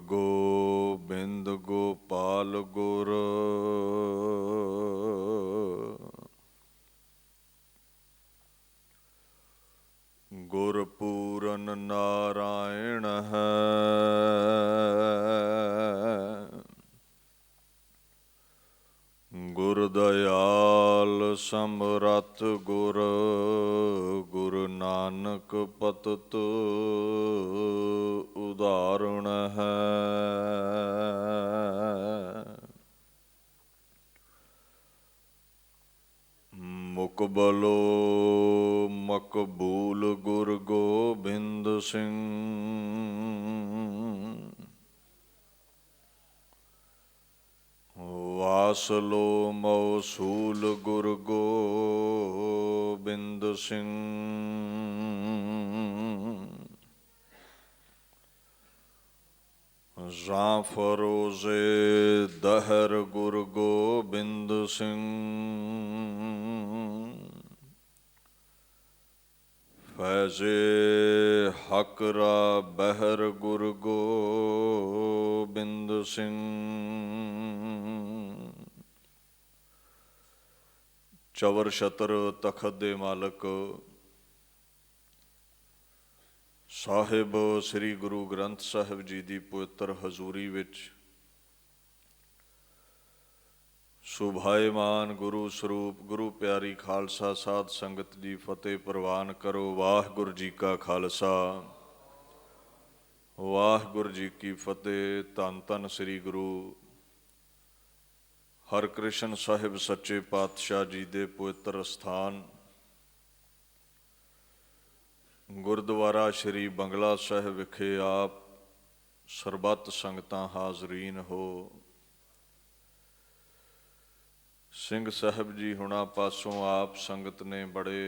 गोबिंद गोपाल गुर गुरपूरन नारायण है। गुरदयाल समरथ गुर गुरु नानक पतत उदाहरण है। मुकबलो मकबूल गुर गोबिंद सिंह वासलो मौसूल गुर गोबिंद सिंह जाफरोज़े दहर गुर गोबिंद सिंह फैज़े हकरा बहर गुर गोबिंद सिंह चवर छतर तखत दे मालक ਸਾਹਿਬ ਸ੍ਰੀ ਗੁਰੂ ਗ੍ਰੰਥ ਸਾਹਿਬ ਜੀ ਦੀ ਪਵਿੱਤਰ ਹਜ਼ੂਰੀ ਵਿੱਚ ਸੁਭਾਏਮਾਨ ਗੁਰੂ ਸਰੂਪ ਗੁਰੂ ਪਿਆਰੀ ਖਾਲਸਾ ਸਾਧ ਸੰਗਤ ਜੀ ਫਤਿਹ ਪ੍ਰਵਾਨ ਕਰੋ। ਵਾਹਿਗੁਰੂ ਜੀ ਕਾ ਖਾਲਸਾ ਵਾਹਿਗੁਰੂ ਜੀ ਕੀ ਫਤਿਹ। ਧੰਨ ਧੰਨ ਸ੍ਰੀ ਗੁਰੂ ਹਰਕ੍ਰਿਸ਼ਨ ਸਾਹਿਬ ਸੱਚੇ ਪਾਤਸ਼ਾਹ ਜੀ ਦੇ ਪਵਿੱਤਰ ਅਸਥਾਨ ਗੁਰਦੁਆਰਾ ਸ਼੍ਰੀ ਬੰਗਲਾ ਸਾਹਿਬ ਵਿਖੇ ਆਪ ਸਰਬੱਤ ਸੰਗਤਾਂ ਹਾਜ਼ਰੀਨ ਹੋ। ਸਿੰਘ ਸਾਹਿਬ ਜੀ ਹੁਣਾਂ ਪਾਸੋਂ ਆਪ ਸੰਗਤ ਨੇ ਬੜੇ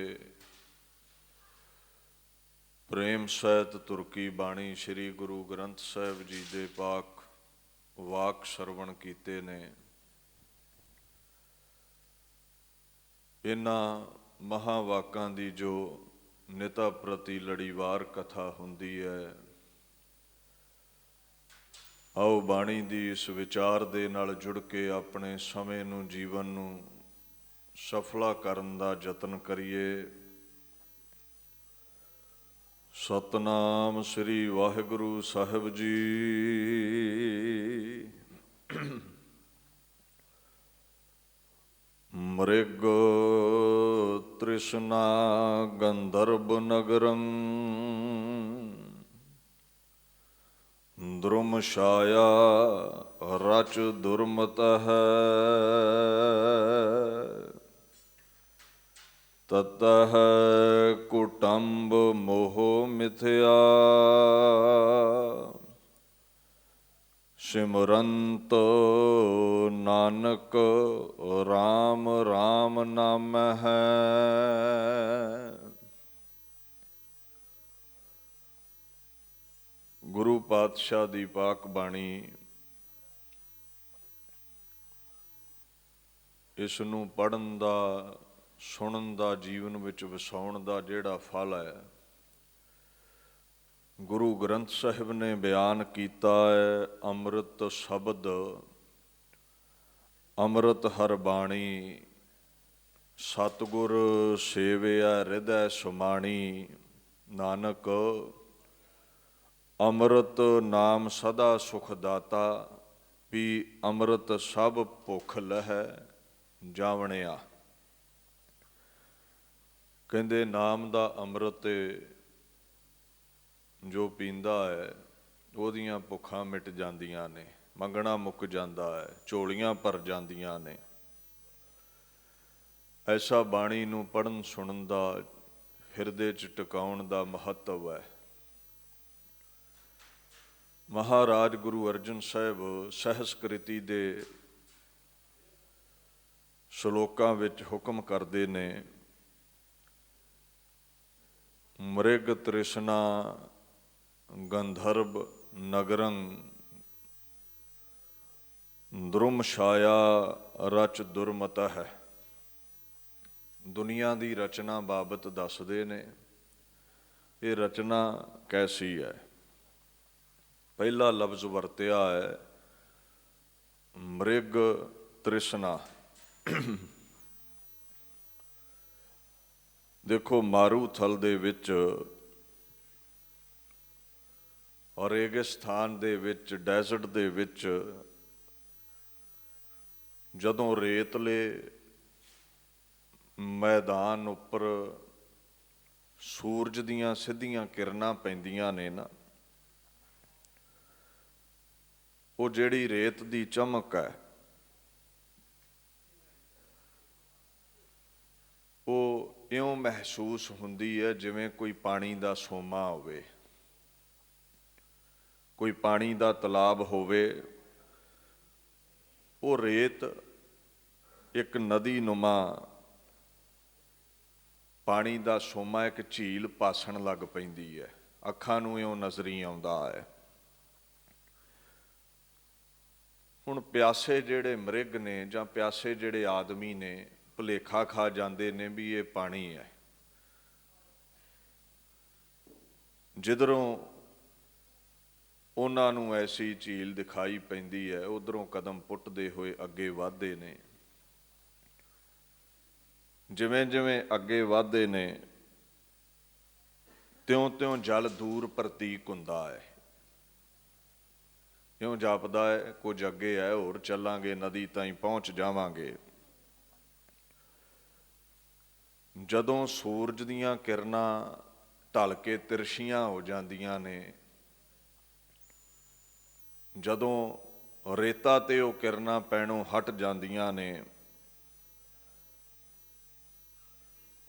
ਪ੍ਰੇਮ ਸਹਿਤ ਤੁਰਕੀ ਬਾਣੀ ਸ਼੍ਰੀ ਗੁਰੂ ਗ੍ਰੰਥ ਸਾਹਿਬ ਜੀ ਦੇ ਪਾਕ ਵਾਕ ਸਰਵਣ ਕੀਤੇ ਨੇ। ਇਹਨਾਂ ਮਹਾਵਾਕਾਂ ਦੀ ਜੋ ਨਿਤਾ ਪ੍ਰਤੀ ਲੜੀਵਾਰ ਕਥਾ ਹੁੰਦੀ ਹੈ, ਆਓ ਬਾਣੀ ਦੀ ਇਸ ਵਿਚਾਰ ਦੇ ਨਾਲ ਜੁੜ ਕੇ ਆਪਣੇ ਸਮੇਂ ਨੂੰ ਜੀਵਨ ਨੂੰ ਸਫਲਾ ਕਰਨ ਦਾ ਯਤਨ ਕਰੀਏ। ਸਤਨਾਮ ਸ੍ਰੀ ਵਾਹਿਗੁਰੂ ਸਾਹਿਬ ਜੀ। ਮ੍ਰਿਗ ਤ੍ਰਿਸ਼ਨਾ ਗੰਧਰਵ ਨਗਰੰ द्रुम छाया रच दुर्मत है ततः कुटुंब मोह मिथ्या सिमरंत नानक राम राम नाम है। ਗੁਰੂ ਪਾਤਸ਼ਾਹ ਦੀ ਪਾਕ ਬਾਣੀ ਇਸ ਨੂੰ ਪੜ੍ਹਨ ਦਾ ਸੁਣਨ ਦਾ ਜੀਵਨ ਵਿੱਚ ਵਸਾਉਣ ਦਾ ਜਿਹੜਾ ਫਲ ਹੈ ਗੁਰੂ ਗ੍ਰੰਥ ਸਾਹਿਬ ਨੇ ਬਿਆਨ ਕੀਤਾ ਹੈ। ਅੰਮ੍ਰਿਤ ਸ਼ਬਦ ਅੰਮ੍ਰਿਤ ਹਰ ਬਾਣੀ ਸਤਿਗੁਰ ਸੇਵਿਆ ਹਿਰਦੈ ਸੁਮਾਣੀ ਨਾਨਕ ਅੰਮ੍ਰਿਤ ਨਾਮ ਸਦਾ ਸੁਖ ਦਾਤਾ ਪੀ ਅੰਮ੍ਰਿਤ ਸਭ ਭੁੱਖ ਲਹੈ ਜਾਵਣਿਆ। ਕਹਿੰਦੇ ਨਾਮ ਦਾ ਅੰਮ੍ਰਿਤ ਜੋ ਪੀਂਦਾ ਹੈ ਉਹਦੀਆਂ ਭੁੱਖਾਂ ਮਿਟ ਜਾਂਦੀਆਂ ਨੇ, ਮੰਗਣਾ ਮੁੱਕ ਜਾਂਦਾ ਹੈ, ਝੋਲੀਆਂ ਭਰ ਜਾਂਦੀਆਂ ਨੇ। ਐਸਾ ਬਾਣੀ ਨੂੰ ਪੜ੍ਹਨ ਸੁਣਨ ਦਾ ਹਿਰਦੇ 'ਚ ਟਿਕਾਉਣ ਦਾ ਮਹੱਤਵ ਹੈ। ਮਹਾਰਾਜ ਗੁਰੂ ਅਰਜਨ ਸਾਹਿਬ ਸਹਿਸਕ੍ਰਿਤੀ ਦੇ ਸ਼ਲੋਕਾਂ ਵਿੱਚ ਹੁਕਮ ਕਰਦੇ ਨੇ, ਮ੍ਰਿਗ ਤ੍ਰਿਸ਼ਨਾ ਗੰਧਰਵ ਨਗਰੰ ਦ੍ਰੁਮ ਛਾਇਆ ਰਚ ਦੁਰਮਤ ਹੈ। ਦੁਨੀਆ ਦੀ ਰਚਨਾ ਬਾਬਤ ਦੱਸਦੇ ਨੇ, ਇਹ ਰਚਨਾ ਕੈਸੀ ਹੈ। ਪਹਿਲਾ ਲਫ਼ਜ਼ ਵਰਤਿਆ ਹੈ ਮ੍ਰਿਗ ਤ੍ਰਿਸ਼ਨਾ। ਦੇਖੋ, ਮਾਰੂਥਲ ਦੇ ਵਿੱਚ, ਰੇਗਿਸਤਾਨ ਦੇ ਵਿੱਚ, ਡੈਜ਼ਰਟ ਦੇ ਵਿੱਚ ਜਦੋਂ ਰੇਤਲੇ ਮੈਦਾਨ ਉੱਪਰ ਸੂਰਜ ਦੀਆਂ ਸਿੱਧੀਆਂ ਕਿਰਨਾਂ ਪੈਂਦੀਆਂ ਨੇ ਨਾ, ਉਹ ਜਿਹੜੀ ਰੇਤ ਦੀ ਚਮਕ ਹੈ ਉਹ ਇਉਂ ਮਹਿਸੂਸ ਹੁੰਦੀ ਹੈ ਜਿਵੇਂ ਕੋਈ ਪਾਣੀ ਦਾ ਸੋਮਾ ਹੋਵੇ, ਕੋਈ ਪਾਣੀ ਦਾ ਤਲਾਬ ਹੋਵੇ। ਉਹ ਰੇਤ ਇੱਕ ਨਦੀ ਨੁਮਾ ਪਾਣੀ ਦਾ ਸੋਮਾ, ਇੱਕ ਝੀਲ ਭਾਸਣ ਲੱਗ ਪੈਂਦੀ ਹੈ, ਅੱਖਾਂ ਨੂੰ ਇਉਂ ਨਜ਼ਰੀ ਆਉਂਦਾ ਹੈ। ਹੁਣ ਪਿਆਸੇ ਜਿਹੜੇ ਮ੍ਰਿਗ ਨੇ ਜਾਂ ਪਿਆਸੇ ਜਿਹੜੇ ਆਦਮੀ ਨੇ ਭੁਲੇਖਾ ਖਾ ਜਾਂਦੇ ਨੇ ਵੀ ਇਹ ਪਾਣੀ ਹੈ। ਜਿੱਧਰੋਂ ਉਹਨਾਂ ਨੂੰ ਐਸੀ ਝੀਲ ਦਿਖਾਈ ਪੈਂਦੀ ਹੈ, ਉੱਧਰੋਂ ਕਦਮ ਪੁੱਟਦੇ ਹੋਏ ਅੱਗੇ ਵਧਦੇ ਨੇ। ਜਿਵੇਂ ਜਿਵੇਂ ਅੱਗੇ ਵਧਦੇ ਨੇ ਤਿਉਂ-ਤਿਉਂ ਜਲ ਦੂਰ ਪ੍ਰਤੀਕ ਹੁੰਦਾ ਹੈ। ਇਉਂ ਜਾਪਦਾ ਹੈ ਕੁਝ ਅੱਗੇ ਹੈ, ਹੋਰ ਚੱਲਾਂਗੇ ਨਦੀ ਤਾਈਂ ਪਹੁੰਚ ਜਾਵਾਂਗੇ। ਜਦੋਂ ਸੂਰਜ ਦੀਆਂ ਕਿਰਨਾਂ ਢਲ ਕੇ ਤਿਰਛੀਆਂ ਹੋ ਜਾਂਦੀਆਂ ਨੇ, ਜਦੋਂ ਰੇਤਾ ਤੇ ਉਹ ਕਿਰਨਾਂ ਪੈਣੋਂ ਹਟ ਜਾਂਦੀਆਂ ਨੇ,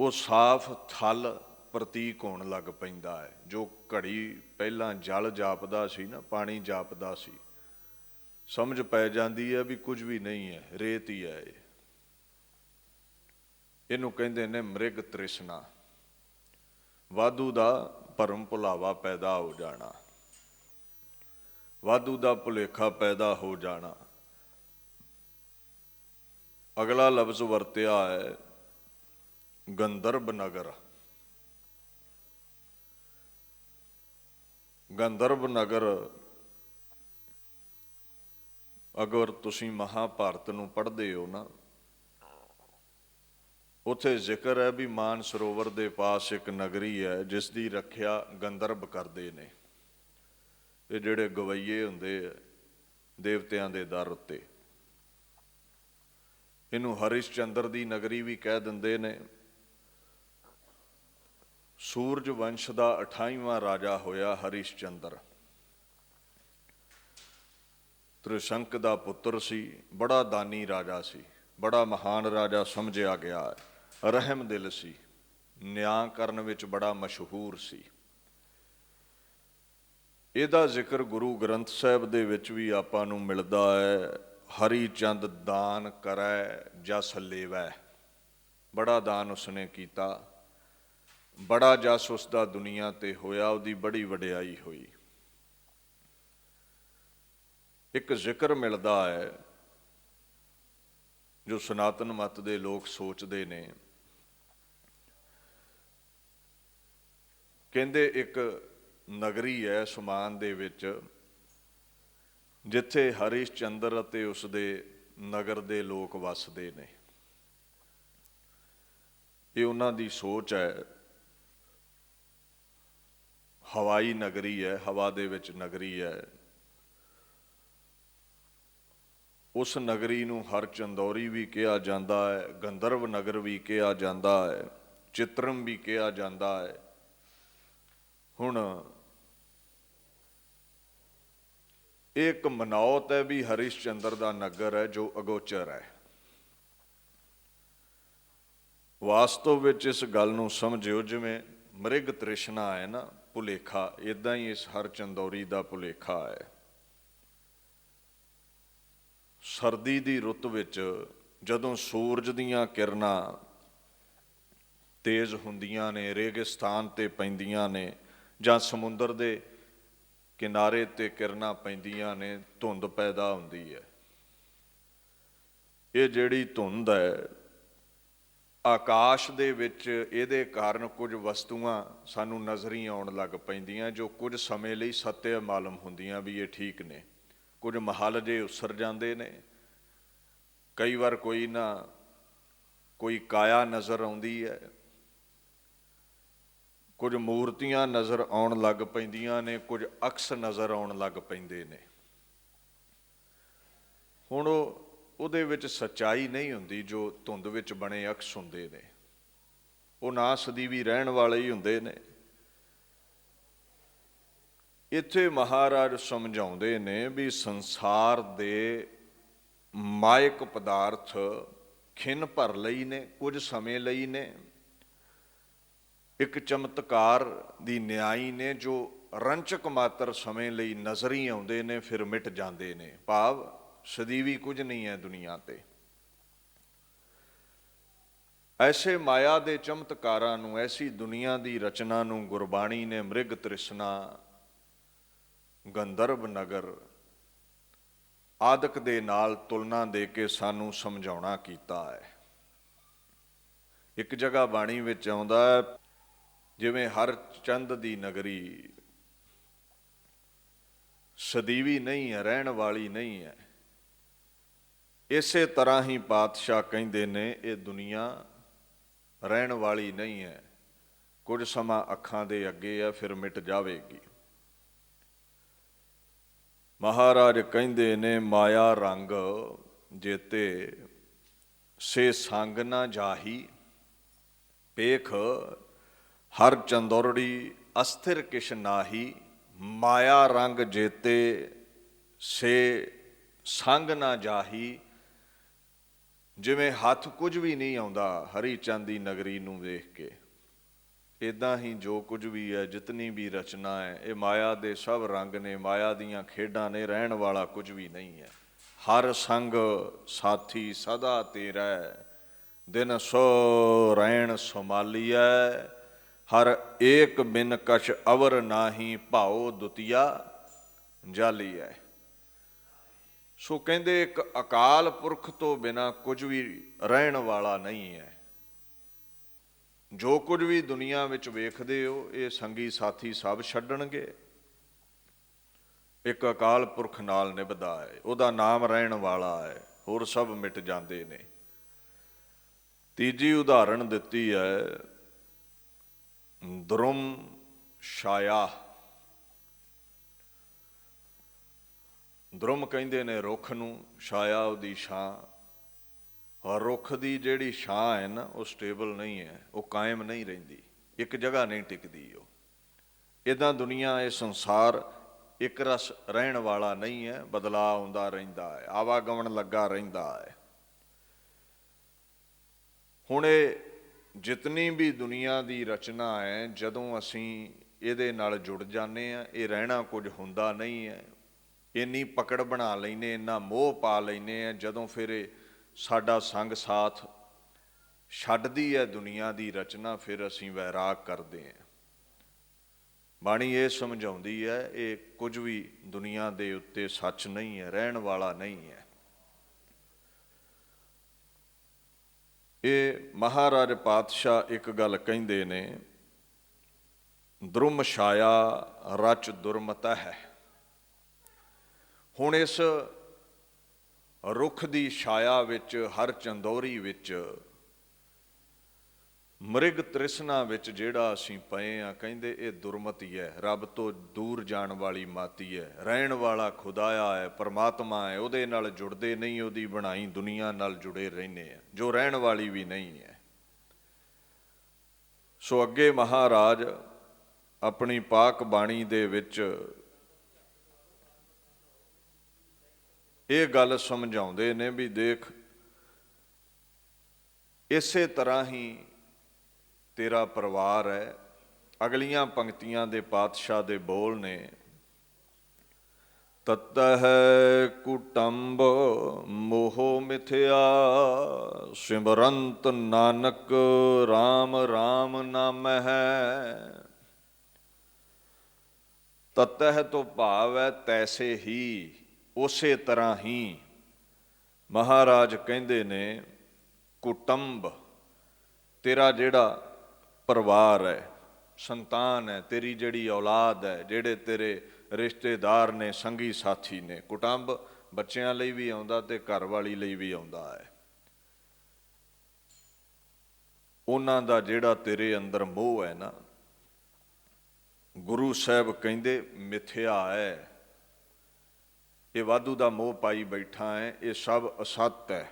ਉਹ ਸਾਫ਼ ਥਲ ਪ੍ਰਤੀਕ ਹੋਣ ਲੱਗ ਪੈਂਦਾ ਹੈ। ਜੋ ਘੜੀ ਪਹਿਲਾਂ ਜਲ ਜਾਪਦਾ ਸੀ ਨਾ, ਪਾਣੀ ਜਾਪਦਾ ਸੀ, ਸਮਝ ਪੈ ਜਾਂਦੀ ਹੈ ਵੀ ਕੁਝ ਵੀ ਨਹੀਂ ਹੈ, ਰੇਤ ਹੀ ਹੈ ਇਹ। ਇਹਨੂੰ ਕਹਿੰਦੇ ਨੇ ਮ੍ਰਿਗ ਤ੍ਰਿਸ਼ਨਾ, ਵਾਧੂ ਦਾ ਭਰਮ ਭੁਲਾਵਾ ਪੈਦਾ ਹੋ ਜਾਣਾ, ਵਾਧੂ ਦਾ ਭੁਲੇਖਾ ਪੈਦਾ ਹੋ ਜਾਣਾ। ਅਗਲਾ ਲਫ਼ਜ਼ ਵਰਤਿਆ ਹੈ ਗੰਧਰਵ ਨਗਰ। ਗੰਧਰਵ ਨਗਰ, ਅਗਰ ਤੁਸੀਂ ਮਹਾਭਾਰਤ ਨੂੰ ਪੜ੍ਹਦੇ ਹੋ ਨਾ, ਉੱਥੇ ਜ਼ਿਕਰ ਹੈ ਵੀ ਮਾਨ ਸਰੋਵਰ ਦੇ ਪਾਸ ਇੱਕ ਨਗਰੀ ਹੈ ਜਿਸ ਦੀ ਰੱਖਿਆ ਗੰਧਰਵ ਕਰਦੇ ਨੇ। ਇਹ ਜਿਹੜੇ ਗਵਈਏ ਹੁੰਦੇ ਆ ਦੇਵਤਿਆਂ ਦੇ ਦਰ ਉੱਤੇ, ਇਹਨੂੰ ਹਰਿਸ਼ ਚੰਦਰ ਦੀ ਨਗਰੀ ਵੀ ਕਹਿ ਦਿੰਦੇ ਨੇ। ਸੂਰਜ ਵੰਸ਼ ਦਾ 28ਵਾਂ ਰਾਜਾ ਹੋਇਆ ਹਰਿਸ਼ ਚੰਦਰ। ਤ੍ਰਿਸ਼ੰਕ ਦਾ ਪੁੱਤਰ ਸੀ, ਬੜਾ ਦਾਨੀ ਰਾਜਾ ਸੀ, ਬੜਾ ਮਹਾਨ ਰਾਜਾ ਸਮਝਿਆ ਗਿਆ ਹੈ। ਰਹਿਮ ਦਿਲ ਸੀ, ਨਿਆਂ ਕਰਨ ਵਿੱਚ ਬੜਾ ਮਸ਼ਹੂਰ ਸੀ। ਇਹਦਾ ਜ਼ਿਕਰ ਗੁਰੂ ਗ੍ਰੰਥ ਸਾਹਿਬ ਦੇ ਵਿੱਚ ਵੀ ਆਪਾਂ ਨੂੰ ਮਿਲਦਾ ਹੈ। ਹਰੀ ਚੰਦ ਦਾਨ ਕਰੈ ਜਸ ਲੇਵੈ, ਬੜਾ ਦਾਨ ਉਸਨੇ ਕੀਤਾ, ਬੜਾ ਜਸ ਉਸਦਾ ਦੁਨੀਆ ਤੇ ਹੋਇਆ, ਉਹਦੀ ਬੜੀ ਵਡਿਆਈ ਹੋਈ। ਇੱਕ ਜ਼ਿਕਰ ਮਿਲਦਾ ਹੈ ਜੋ ਸਨਾਤਨ ਮਤ ਦੇ ਲੋਕ ਸੋਚਦੇ ਨੇ, ਕਹਿੰਦੇ ਇੱਕ ਨਗਰੀ ਹੈ ਅਸਮਾਨ ਦੇ ਵਿੱਚ ਜਿੱਥੇ ਹਰਿਸ਼ ਚੰਦਰ ਅਤੇ ਉਸਦੇ ਨਗਰ ਦੇ ਲੋਕ ਵੱਸਦੇ ਨੇ। ਇਹ ਉਹਨਾਂ ਦੀ ਸੋਚ ਹੈ। ਹਵਾਈ ਨਗਰੀ ਹੈ, ਹਵਾ ਦੇ ਵਿੱਚ ਨਗਰੀ ਹੈ। ਉਸ ਨਗਰੀ ਨੂੰ ਹਰ ਚੰਦੌਰੀ ਵੀ ਕਿਹਾ ਜਾਂਦਾ ਹੈ, ਗੰਧਰਵ ਨਗਰ ਵੀ ਕਿਹਾ ਜਾਂਦਾ ਹੈ, ਚਿਤਰਮ ਵੀ ਕਿਹਾ ਜਾਂਦਾ ਹੈ। ਹੁਣ ਇਹ ਇੱਕ ਮਨੌਤ ਹੈ ਵੀ ਹਰਿਸ਼ ਚੰਦਰ ਦਾ ਨਗਰ ਹੈ ਜੋ ਅਗੋਚਰ ਹੈ। ਵਾਸਤਵ ਵਿੱਚ ਇਸ ਗੱਲ ਨੂੰ ਸਮਝਿਓ, ਜਿਵੇਂ ਮ੍ਰਿਗ ਤ੍ਰਿਸ਼ਨਾ ਹੈ ਨਾ, ਭੁਲੇਖਾ, ਇੱਦਾਂ ਹੀ ਇਸ ਹਰ ਚੰਦੌਰੀ ਦਾ ਭੁਲੇਖਾ ਹੈ। ਸਰਦੀ ਦੀ ਰੁੱਤ ਵਿੱਚ ਜਦੋਂ ਸੂਰਜ ਦੀਆਂ ਕਿਰਨਾਂ ਤੇਜ਼ ਹੁੰਦੀਆਂ ਨੇ, ਰੇਗਿਸਤਾਨ ਤੇ ਪੈਂਦੀਆਂ ਨੇ ਜਾਂ ਸਮੁੰਦਰ ਦੇ ਕਿਨਾਰੇ ਤੇ ਕਿਰਨਾਂ ਪੈਂਦੀਆਂ ਨੇ, ਧੁੰਦ ਪੈਦਾ ਹੁੰਦੀ ਹੈ। ਇਹ ਜਿਹੜੀ ਧੁੰਦ ਹੈ ਆਕਾਸ਼ ਦੇ ਵਿੱਚ ਇਹਦੇ ਕਾਰਨ ਕੁਝ ਵਸਤੂਆਂ ਸਾਨੂੰ ਨਜ਼ਰ ਹੀ ਆਉਣ ਲੱਗ ਪੈਂਦੀਆਂ ਜੋ ਕੁਝ ਸਮੇਂ ਲਈ ਸੱਤਿਆ ਮਾਲੂਮ ਹੁੰਦੀਆਂ ਵੀ ਇਹ ਠੀਕ ਨੇ। ਕੁਝ ਮਹੱਲ ਜੇ ਉਸਰ ਜਾਂਦੇ ਨੇ, ਕਈ ਵਾਰ ਕੋਈ ਨਾ ਕੋਈ ਕਾਇਆ ਨਜ਼ਰ ਆਉਂਦੀ ਹੈ, ਕੁਝ ਮੂਰਤੀਆਂ ਨਜ਼ਰ ਆਉਣ ਲੱਗ ਪੈਂਦੀਆਂ ਨੇ, ਕੁਝ ਅਕਸ ਨਜ਼ਰ ਆਉਣ ਲੱਗ ਪੈਂਦੇ ਨੇ। ਹੁਣ ਉਹਦੇ ਵਿੱਚ ਸੱਚਾਈ ਨਹੀਂ ਹੁੰਦੀ ਜੋ ਧੁੰਦ ਵਿੱਚ ਬਣੇ ਅਕਸ ਹੁੰਦੇ ਨੇ, ਉਹ ਨਾ ਸਦੀਵੀ ਰਹਿਣ ਵਾਲੇ ਹੀ ਹੁੰਦੇ ਨੇ। ਇੱਥੇ ਮਹਾਰਾਜ ਸਮਝਾਉਂਦੇ ਨੇ ਵੀ ਸੰਸਾਰ ਦੇ ਮਾਇਕ ਪਦਾਰਥ ਖਿੰਨ ਭਰ ਲਈ ਨੇ, ਕੁਝ ਸਮੇਂ ਲਈ ਨੇ, ਇੱਕ ਚਮਤਕਾਰ ਦੀ ਨਿਆਈ ਨੇ ਜੋ ਰੰਚਕ ਮਾਤਰ ਸਮੇਂ ਲਈ ਨਜ਼ਰ ਹੀ ਆਉਂਦੇ ਨੇ, ਫਿਰ ਮਿਟ ਜਾਂਦੇ ਨੇ। ਭਾਵ ਸਦੀਵੀ ਕੁਝ ਨਹੀਂ ਹੈ ਦੁਨੀਆ ਤੇ। ਐਸੇ ਮਾਇਆ ਦੇ ਚਮਤਕਾਰਾਂ ਨੂੰ, ਐਸੀ ਦੁਨੀਆ ਦੀ ਰਚਨਾ ਨੂੰ ਗੁਰਬਾਣੀ ਨੇ ਮ੍ਰਿਗ ਤ੍ਰਿਸ਼ਨਾ, ਗੰਧਰਵ ਨਗਰ ਆਦਿਕ ਦੇ ਨਾਲ ਤੁਲਨਾ ਦੇ ਕੇ ਸਾਨੂੰ ਸਮਝਾਉਣਾ ਕੀਤਾ ਹੈ। ਇੱਕ ਜਗ੍ਹਾ ਬਾਣੀ ਵਿੱਚ ਆਉਂਦਾ ਹੈ, ਜਿਵੇਂ ਹਰ ਚੰਦ ਦੀ ਨਗਰੀ ਸਦੀਵੀ ਨਹੀਂ ਹੈ, ਰਹਿਣ ਵਾਲੀ ਨਹੀਂ ਹੈ, ਇਸੇ ਤਰ੍ਹਾਂ ਹੀ ਪਾਤਸ਼ਾਹ ਕਹਿੰਦੇ ਨੇ ਇਹ ਦੁਨੀਆ ਰਹਿਣ ਵਾਲੀ ਨਹੀਂ ਹੈ, ਕੁਝ ਸਮਾਂ ਅੱਖਾਂ ਦੇ ਅੱਗੇ ਹੈ, ਫਿਰ ਮਿਟ ਜਾਵੇਗੀ। ਮਹਾਰਾਜ ਕਹਿੰਦੇ ਨੇ ਮਾਇਆ ਰੰਗ ਜੇਤੇ ਸੇ ਸੰਗ ਨਾ ਜਾਹੀ, ਪੇਖ ਹਰ ਚੰਦੋਰੜੀ ਅਸਥਿਰ ਕਿਛ ਨਾਹੀ। ਮਾਇਆ ਰੰਗ ਜੇਤੇ ਸੇ ਸੰਗ ਨਾ ਜਾਹੀ, ਜਿਵੇਂ ਹੱਥ ਕੁਝ ਵੀ ਨਹੀਂ ਆਉਂਦਾ ਹਰੀ ਚੰਦ ਦੀ ਨਗਰੀ ਨੂੰ ਵੇਖ ਕੇ, ਇੱਦਾਂ ਹੀ ਜੋ ਕੁਝ ਵੀ ਹੈ, ਜਿਤਨੀ ਵੀ ਰਚਨਾ ਹੈ, ਇਹ ਮਾਇਆ ਦੇ ਸਭ ਰੰਗ ਨੇ, ਮਾਇਆ ਦੀਆਂ ਖੇਡਾਂ ਨੇ, ਰਹਿਣ ਵਾਲਾ ਕੁਝ ਵੀ ਨਹੀਂ ਹੈ। ਹਰ ਸੰਗ ਸਾਥੀ ਸਦਾ ਤੇਰਾ, ਦਿਨ ਸੋ ਰਹਿਣ ਸੰਭਾਲੀਐ। ਹਰ ਏਕ ਬਿਨ ਕਛ ਅਵਰ ਨਾਹੀ, ਭਾਉ ਦੁਤੀਆ ਜਾਲੀਐ। ਸੋ ਕਹਿੰਦੇ ਇੱਕ ਅਕਾਲ ਪੁਰਖ ਤੋਂ ਬਿਨਾਂ ਕੁਝ ਵੀ ਰਹਿਣ ਵਾਲਾ ਨਹੀਂ ਹੈ। ਜੋ ਕੁਝ ਵੀ ਦੁਨੀਆ ਵਿੱਚ ਵੇਖਦੇ ਹੋ ਇਹ ਸੰਗੀ ਸਾਥੀ ਸਭ ਛੱਡਣਗੇ, ਇੱਕ ਅਕਾਲ ਪੁਰਖ ਨਾਲ ਨਿਭਦਾ ਹੈ, ਉਹਦਾ ਨਾਮ ਰਹਿਣ ਵਾਲਾ ਹੈ, ਹੋਰ ਸਭ ਮਿਟ ਜਾਂਦੇ ਨੇ। ਤੀਜੀ ਉਦਾਹਰਣ ਦਿੱਤੀ ਹੈ ਦਰੁਮ ਛਾਇਆ। ਦਰੁਮ ਕਹਿੰਦੇ ਨੇ ਰੁੱਖ ਨੂੰ, ਛਾਇਆ ਉਹਦੀ ਛਾਂ। ਔਰ ਰੁੱਖ ਦੀ ਜਿਹੜੀ ਛਾਂ ਹੈ ਨਾ ਉਹ ਸਟੇਬਲ ਨਹੀਂ ਹੈ, ਉਹ ਕਾਇਮ ਨਹੀਂ ਰਹਿੰਦੀ, ਇੱਕ ਜਗ੍ਹਾ ਨਹੀਂ ਟਿਕਦੀ ਉਹ। ਇੱਦਾਂ ਦੁਨੀਆ, ਇਹ ਸੰਸਾਰ ਇੱਕ ਰਸ ਰਹਿਣ ਵਾਲਾ ਨਹੀਂ ਹੈ, ਬਦਲਾਅ ਆਉਂਦਾ ਰਹਿੰਦਾ ਹੈ, ਆਵਾਗਮਨ ਲੱਗਾ ਰਹਿੰਦਾ ਹੈ। ਹੁਣ ਇਹ ਜਿਤਨੀ ਵੀ ਦੁਨੀਆ ਦੀ ਰਚਨਾ ਹੈ, ਜਦੋਂ ਅਸੀਂ ਇਹਦੇ ਨਾਲ ਜੁੜ ਜਾਂਦੇ ਹਾਂ, ਇਹ ਰਹਿਣਾ ਕੁਝ ਹੁੰਦਾ ਨਹੀਂ ਹੈ। ਇੰਨੀ ਪਕੜ ਬਣਾ ਲੈਂਦੇ, ਇੰਨਾ ਮੋਹ ਪਾ ਲੈਂਦੇ ਹਾਂ, ਜਦੋਂ ਫਿਰ ਇਹ ਸਾਡਾ ਸੰਗ ਸਾਥ ਛੱਡਦੀ ਹੈ ਦੁਨੀਆ ਦੀ ਰਚਨਾ, ਫਿਰ ਅਸੀਂ ਵੈਰਾਗ ਕਰਦੇ ਹਾਂ। ਬਾਣੀ ਇਹ ਸਮਝਾਉਂਦੀ ਹੈ ਇਹ ਕੁਝ ਵੀ ਦੁਨੀਆ ਦੇ ਉੱਤੇ ਸੱਚ ਨਹੀਂ ਹੈ, ਰਹਿਣ ਵਾਲਾ ਨਹੀਂ ਹੈ। ਇਹ ਮਹਾਰਾਜ ਪਾਤਸ਼ਾਹ ਇੱਕ ਗੱਲ ਕਹਿੰਦੇ ਨੇ, ਦਰੁਮ ਛਾਇਆ ਰਚ ਦੁਰਮਤਿ ਹੈ। ਹੁਣ ਇਸ ਰੁੱਖ ਦੀ ਛਾਇਆ ਵਿੱਚ, ਹਰ ਚੰਦੋਰੀ ਵਿੱਚ, ਮ੍ਰਿਗ ਤ੍ਰਿਸ਼ਨਾ ਵਿੱਚ ਜਿਹੜਾ ਅਸੀਂ ਪਏ ਹਾਂ, ਕਹਿੰਦੇ ਇਹ ਦੁਰਮਤੀ ਹੈ, ਰੱਬ ਤੋਂ ਦੂਰ ਜਾਣ ਵਾਲੀ ਮਾਤੀ ਹੈ। ਰਹਿਣ ਵਾਲਾ ਖੁਦਾਇਆ ਹੈ, ਪਰਮਾਤਮਾ ਹੈ, ਉਹਦੇ ਨਾਲ ਜੁੜਦੇ ਨਹੀਂ, ਉਹਦੀ ਬਣਾਈ ਦੁਨੀਆ ਨਾਲ ਜੁੜੇ ਰਹਿੰਦੇ ਆ, ਜੋ ਰਹਿਣ ਵਾਲੀ ਵੀ ਨਹੀਂ ਹੈ। ਸੋ ਅੱਗੇ ਮਹਾਰਾਜ ਆਪਣੀ ਪਾਕ ਬਾਣੀ ਦੇ ਵਿੱਚ ਇਹ ਗੱਲ ਸਮਝਾਉਂਦੇ ਨੇ ਵੀ ਦੇਖ, ਇਸੇ ਤਰ੍ਹਾਂ ਹੀ ਤੇਰਾ ਪਰਿਵਾਰ ਹੈ। ਅਗਲੀਆਂ ਪੰਕਤੀਆਂ ਦੇ ਪਾਤਸ਼ਾਹ ਦੇ ਬੋਲ ਨੇ, ਤਤਹਿ ਕੁਟੰਬ ਮੋਹ ਮਿਥਿਆ, ਸਿਮਰੰਤ ਨਾਨਕ ਰਾਮ ਰਾਮ ਨਾਮਹਿ। ਤਤਹਿ ਤੋਂ ਭਾਵ ਹੈ ਤੈਸੇ ਹੀ, ਉਸੇ ਤਰ੍ਹਾਂ ਹੀ। ਮਹਾਰਾਜ ਕਹਿੰਦੇ ਨੇ ਕੁਟੰਬ, तेरा जिहड़ा परिवार है, संतान है, तेरी जिहड़ी औलाद है, जिहड़े तेरे रिश्तेदार ने, संगी साथी ने, कुटुंब बच्चों लई भी आउंदा ते घर वाली लई भी आउंदा है, उन्हां दा जिहड़ा तेरे अंदर मोह है ना, गुरु साहब कहंदे मिथ्या है, ये वाधू दा मोह पाई बैठा है, ये सब असत है,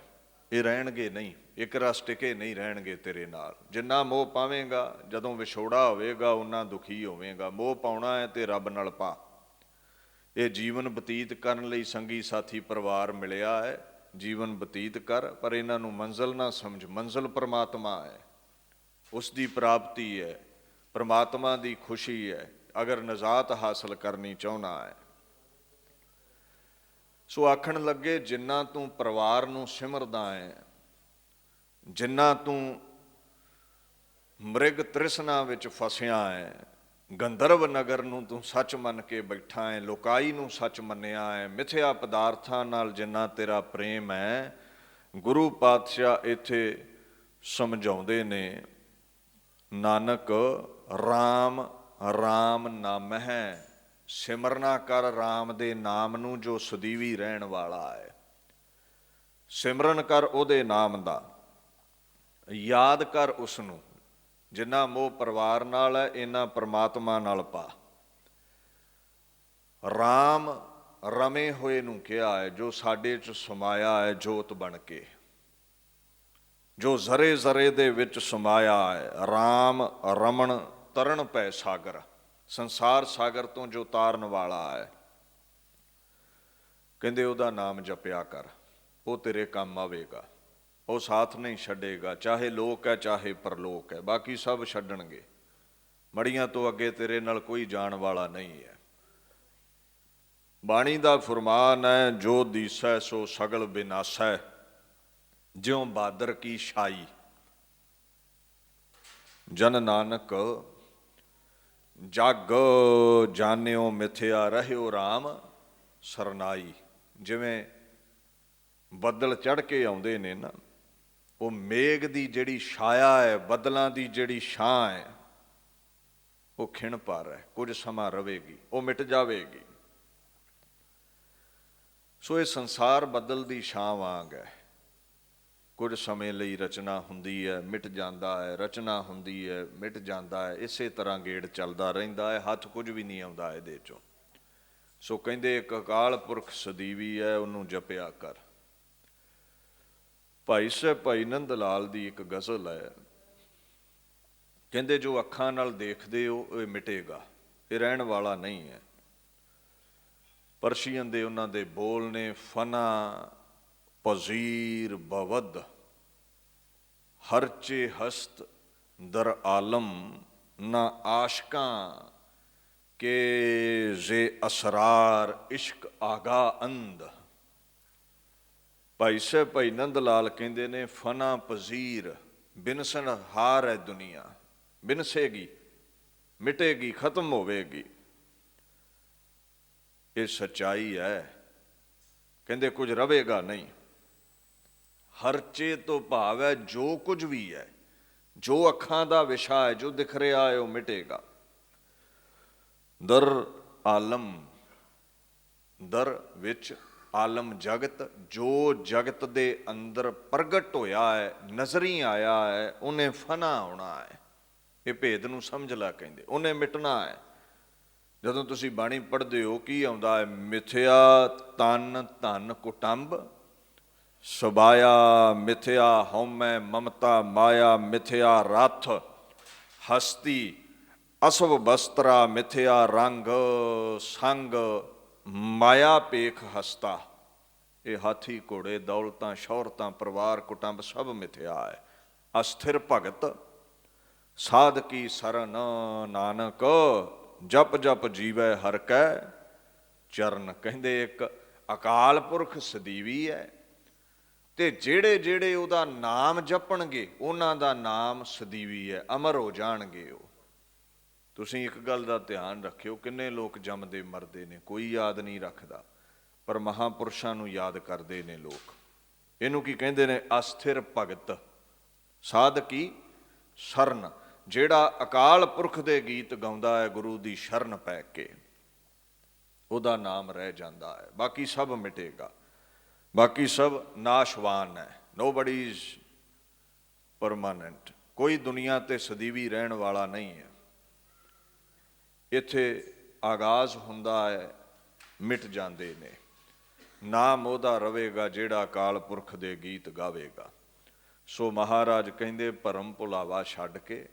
ये रहणगे नहीं, एक रस टिके नहीं रहणगे तेरे नाल। जिन्ना मोह पावेंगा, जदों विछोड़ा होवेगा उन्ना दुखी होवेगा। मोह पाउणा है ते रब नाल पा। ये जीवन बतीत करन लई संगी साथी परिवार मिलिया है, जीवन बतीत कर, पर इन्हां नूं मंजिल ना समझ। मंजिल परमात्मा है, उसकी प्राप्ति है, परमात्मा की खुशी है, अगर नजात हासिल करनी चाहुंदा है। सो आखण लगे जिन्ना तू परिवार नूं सिमरदा है, जिन्ना तू मृग तृष्णा विच फसिया है, गंधर्व नगर नूं तू सच मन के बैठा है, लोकाई नूं सच मन्निया है, मिथ्या पदार्थां नाल जिन्ना तेरा प्रेम है, गुरु पातशाह इत्थे समझाउंदे ने, नानक राम राम नाम है, सिमरना कर राम दे नाम नूं जो सदीवी रहण वाला है। सिमरन कर उहदे नाम दा, याद कर उसनूं। जिन्ना मोह परिवार नाल है, इन्ना परमात्मा नाल पा। राम रमे होए नूं कहा है, जो साडे च समाया है जोत बन के, जो जरे जरे दे विच समाया है। राम रमन तरन पै सागर, संसार सागर तो जो तारन वाला है। कहंदे उहदा नाम जपिया कर, वो तेरे काम आवेगा, वो साथ नहीं छड्डेगा, चाहे लोक है चाहे परलोक है, बाकी सब छड्डणगे। मड़ियां तो अगे तेरे नाल कोई जाण वाला नहीं है। बाणी दा फरमान है, जो दीसै सो सगल विनासै, ज्यों बादर की छाई। जन नानक जग जानियो मिथ्या रहियो राम सरनाई। जिवें बदल चढ़ के आउंदे ने ना, वो मेघ की जिहड़ी छाया है, बदलों की जिहड़ी छां है, वो खिण पर है, कुछ समा रहेगी, वो मिट जाएगी। सो ये संसार बदल की छां वांग है, कुछ समय लई रचना हुंदी है, मिट जाता है, रचना हुंदी है, मिट जाता है, इसे तरह गेड़ चलता रहिंदा है, हथ कुछ भी नहीं आउंदा इहदे चों। सो कहंदे एक अकाल पुरख सदीवी है, उन्होंने जपिया कर। भाई साहब भाई नंद लाल दी एक गज़ल है, कहंदे जो अखां नाल देखदे हो ये मिटेगा, ये रहण वाला नहीं है। परशियन दे उन्हां दे बोल ने, फना पजीर बवद हरचे हस्त दर आलम, ना आशकां के जे असरार इश्क आगा अंद। भाई साहब भाई नंद लाल कहंदे ने, फना पजीर बिनसन हार है दुनिया, बिनसेगी, मिटेगी, खत्म होवेगी, ये सच्चाई है। कहंदे कुछ रवेगा नहीं। हरचे तो भाव है जो कुछ भी है, जो अखां दा विशा है, जो दिख रहा है, वो मिटेगा। दर आलम, दर विच आलम जगत, जो जगत दे अंदर प्रगट होया है, नजरी आया है, उन्हें फना होना है। ये भेद नूं समझ ला, कहंदे उन्हें मिटना है। जदों तुसीं बाणी पढ़दे हो की आउंदा है, मिथ्या तन धन कुटुंब, सुबाया मिथ्या हौमै ममता माया, मिथ्या रथ हस्ती असव बस्त्रा, मिथ्या रंग संग माया पेख हस्ता। ये हाथी घोड़े दौलतां शौहरतां परिवार कुटुंब सब मिथ्या है। अस्थिर भगत साध की सरन, नानक जप जप जीवै हर कै चरण। कहंदे एक अकाल पुरख सदीवी है, ते जेड़े जेड़े उहदा नाम जपणगे उन्हां दा नाम सदीवी है, अमर हो जाणगे। वो तुसीं एक गल दा ध्यान रखियो, किन्ने लोग जमदे मरदे ने, कोई याद नहीं रखदा, पर महापुरुषां नूं याद करदे ने लोग। इहनूं की कहंदे ने, अस्थिर भगत साध की ਸਰਨ, ਜਿਹੜਾ ਅਕਾਲ ਪੁਰਖ ਦੇ ਗੀਤ ਗਾਉਂਦਾ ਹੈ ਗੁਰੂ ਦੀ ਸ਼ਰਨ ਪੈ ਕੇ, ਉਹਦਾ ਨਾਮ ਰਹਿ ਜਾਂਦਾ ਹੈ। ਬਾਕੀ ਸਭ ਮਿਟੇਗਾ, ਬਾਕੀ ਸਭ ਨਾਸ਼ਵਾਨ ਹੈ। ਨੋਬਡੀ ਇਜ਼ ਪਰਮਾਨੈਂਟ, ਕੋਈ ਦੁਨੀਆ ਤੇ ਸਦੀਵੀ ਰਹਿਣ ਵਾਲਾ ਨਹੀਂ ਹੈ। ਇੱਥੇ ਆਗਾਜ਼ ਹੁੰਦਾ ਹੈ, ਮਿਟ ਜਾਂਦੇ ਨੇ। ਨਾਮ ਉਹਦਾ ਰਵੇਗਾ ਜਿਹੜਾ ਅਕਾਲ ਪੁਰਖ ਦੇ ਗੀਤ ਗਾਵੇਗਾ। ਸੋ ਮਹਾਰਾਜ ਕਹਿੰਦੇ ਭਰਮ ਭੁਲਾਵਾ ਛੱਡ ਕੇ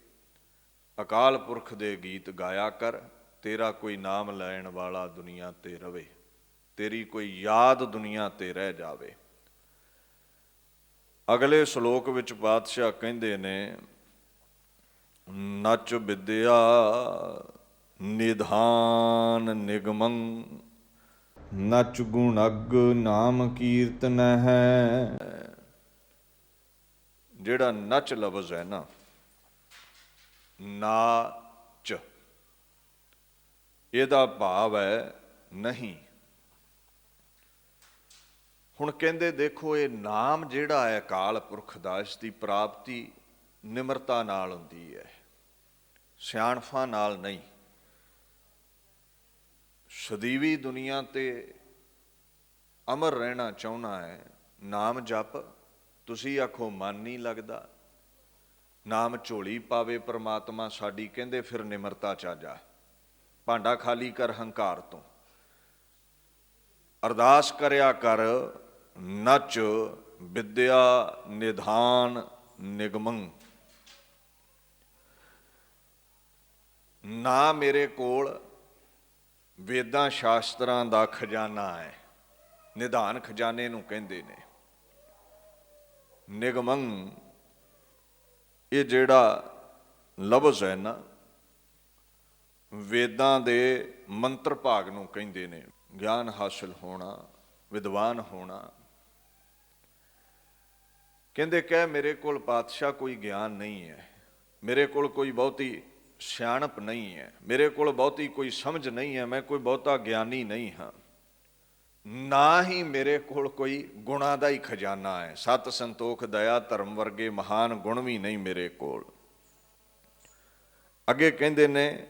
ਅਕਾਲ ਪੁਰਖ ਦੇ ਗੀਤ ਗਾਇਆ ਕਰ, ਤੇਰਾ ਕੋਈ ਨਾਮ ਲੈਣ ਵਾਲਾ ਦੁਨੀਆ ਤੇ ਰਵੇ, ਤੇਰੀ ਕੋਈ ਯਾਦ ਦੁਨੀਆ ਤੇ ਰਹਿ ਜਾਵੇ। ਅਗਲੇ ਸ਼ਲੋਕ ਵਿੱਚ ਪਾਤਸ਼ਾਹ ਕਹਿੰਦੇ ਨੇ, ਨਚ ਵਿਦਿਆ ਨਿਧਾਨ ਨਿਗਮੰ, ਨਚ ਗੁਣਗ ਨਾਮ ਕੀਰਤਨ ਹੈ। ਜਿਹੜਾ ਨਚ ਲਫ਼ਜ਼ ਹੈ ਨਾ, ਨਾਚ, ਇਹਦਾ ਭਾਵ ਹੈ ਨਹੀਂ। ਹੁਣ ਕਹਿੰਦੇ ਦੇਖੋ, ਇਹ ਨਾਮ ਜਿਹੜਾ ਹੈ ਅਕਾਲ ਪੁਰਖ ਦਾ, ਇਸ ਦੀ ਪ੍ਰਾਪਤੀ ਨਿਮਰਤਾ ਨਾਲ ਹੁੰਦੀ ਹੈ, ਸਿਆਣਫਾਂ ਨਾਲ ਨਹੀਂ। ਸਦੀਵੀ ਦੁਨੀਆ ਤੇ ਅਮਰ ਰਹਿਣਾ ਚਾਹੁੰਦਾ ਹੈ, ਨਾਮ ਜਪ। ਤੁਸੀਂ ਆਖੋ ਮਨ ਨਹੀਂ ਲੱਗਦਾ, ਨਾਮ ਝੋਲੀ ਪਾਵੇ ਪ੍ਰਮਾਤਮਾ ਸਾਡੀ, ਕਹਿੰਦੇ ਫਿਰ ਨਿਮਰਤਾ ਚ ਆ ਜਾ, ਭਾਂਡਾ ਖਾਲੀ ਕਰ ਹੰਕਾਰ ਤੋਂ, ਅਰਦਾਸ ਕਰਿਆ ਕਰ। ਨਚ ਵਿਦਿਆ ਨਿਧਾਨ ਨਿਗਮੰ, ਨਾ ਮੇਰੇ ਕੋਲ ਵੇਦਾਂ ਸ਼ਾਸਤਰਾਂ ਦਾ ਖਜ਼ਾਨਾ ਹੈ, ਨਿਧਾਨ ਖਜ਼ਾਨੇ ਨੂੰ ਕਹਿੰਦੇ ਨੇ। ਨਿਗਮੰ, ਇਹ ਜਿਹੜਾ ਲਫ਼ਜ਼ ਹੈ ਨਾ, ਵੇਦਾਂ ਦੇ ਮੰਤਰ ਭਾਗ ਨੂੰ ਕਹਿੰਦੇ ਨੇ। ਗਿਆਨ ਹਾਸਿਲ ਹੋਣਾ, ਵਿਦਵਾਨ ਹੋਣਾ। ਕਹਿੰਦੇ ਕਹਿ ਮੇਰੇ ਕੋਲ ਪਾਤਸ਼ਾਹ ਕੋਈ ਗਿਆਨ ਨਹੀਂ ਹੈ, ਮੇਰੇ ਕੋਲ ਕੋਈ ਬਹੁਤੀ ਸਿਆਣਪ ਨਹੀਂ ਹੈ, ਮੇਰੇ ਕੋਲ ਬਹੁਤੀ ਕੋਈ ਸਮਝ ਨਹੀਂ ਹੈ, ਮੈਂ ਕੋਈ ਬਹੁਤਾ ਗਿਆਨੀ ਨਹੀਂ ਹਾਂ, ਨਾ ਹੀ ਮੇਰੇ ਕੋਲ ਕੋਈ ਗੁਣਾਂ ਦਾ ਹੀ ਖਜ਼ਾਨਾ ਹੈ। ਸਤ ਸੰਤੋਖ ਦਇਆ ਧਰਮ ਵਰਗੇ ਮਹਾਨ ਗੁਣ ਵੀ ਨਹੀਂ ਮੇਰੇ ਕੋਲ। ਅੱਗੇ ਕਹਿੰਦੇ ਨੇ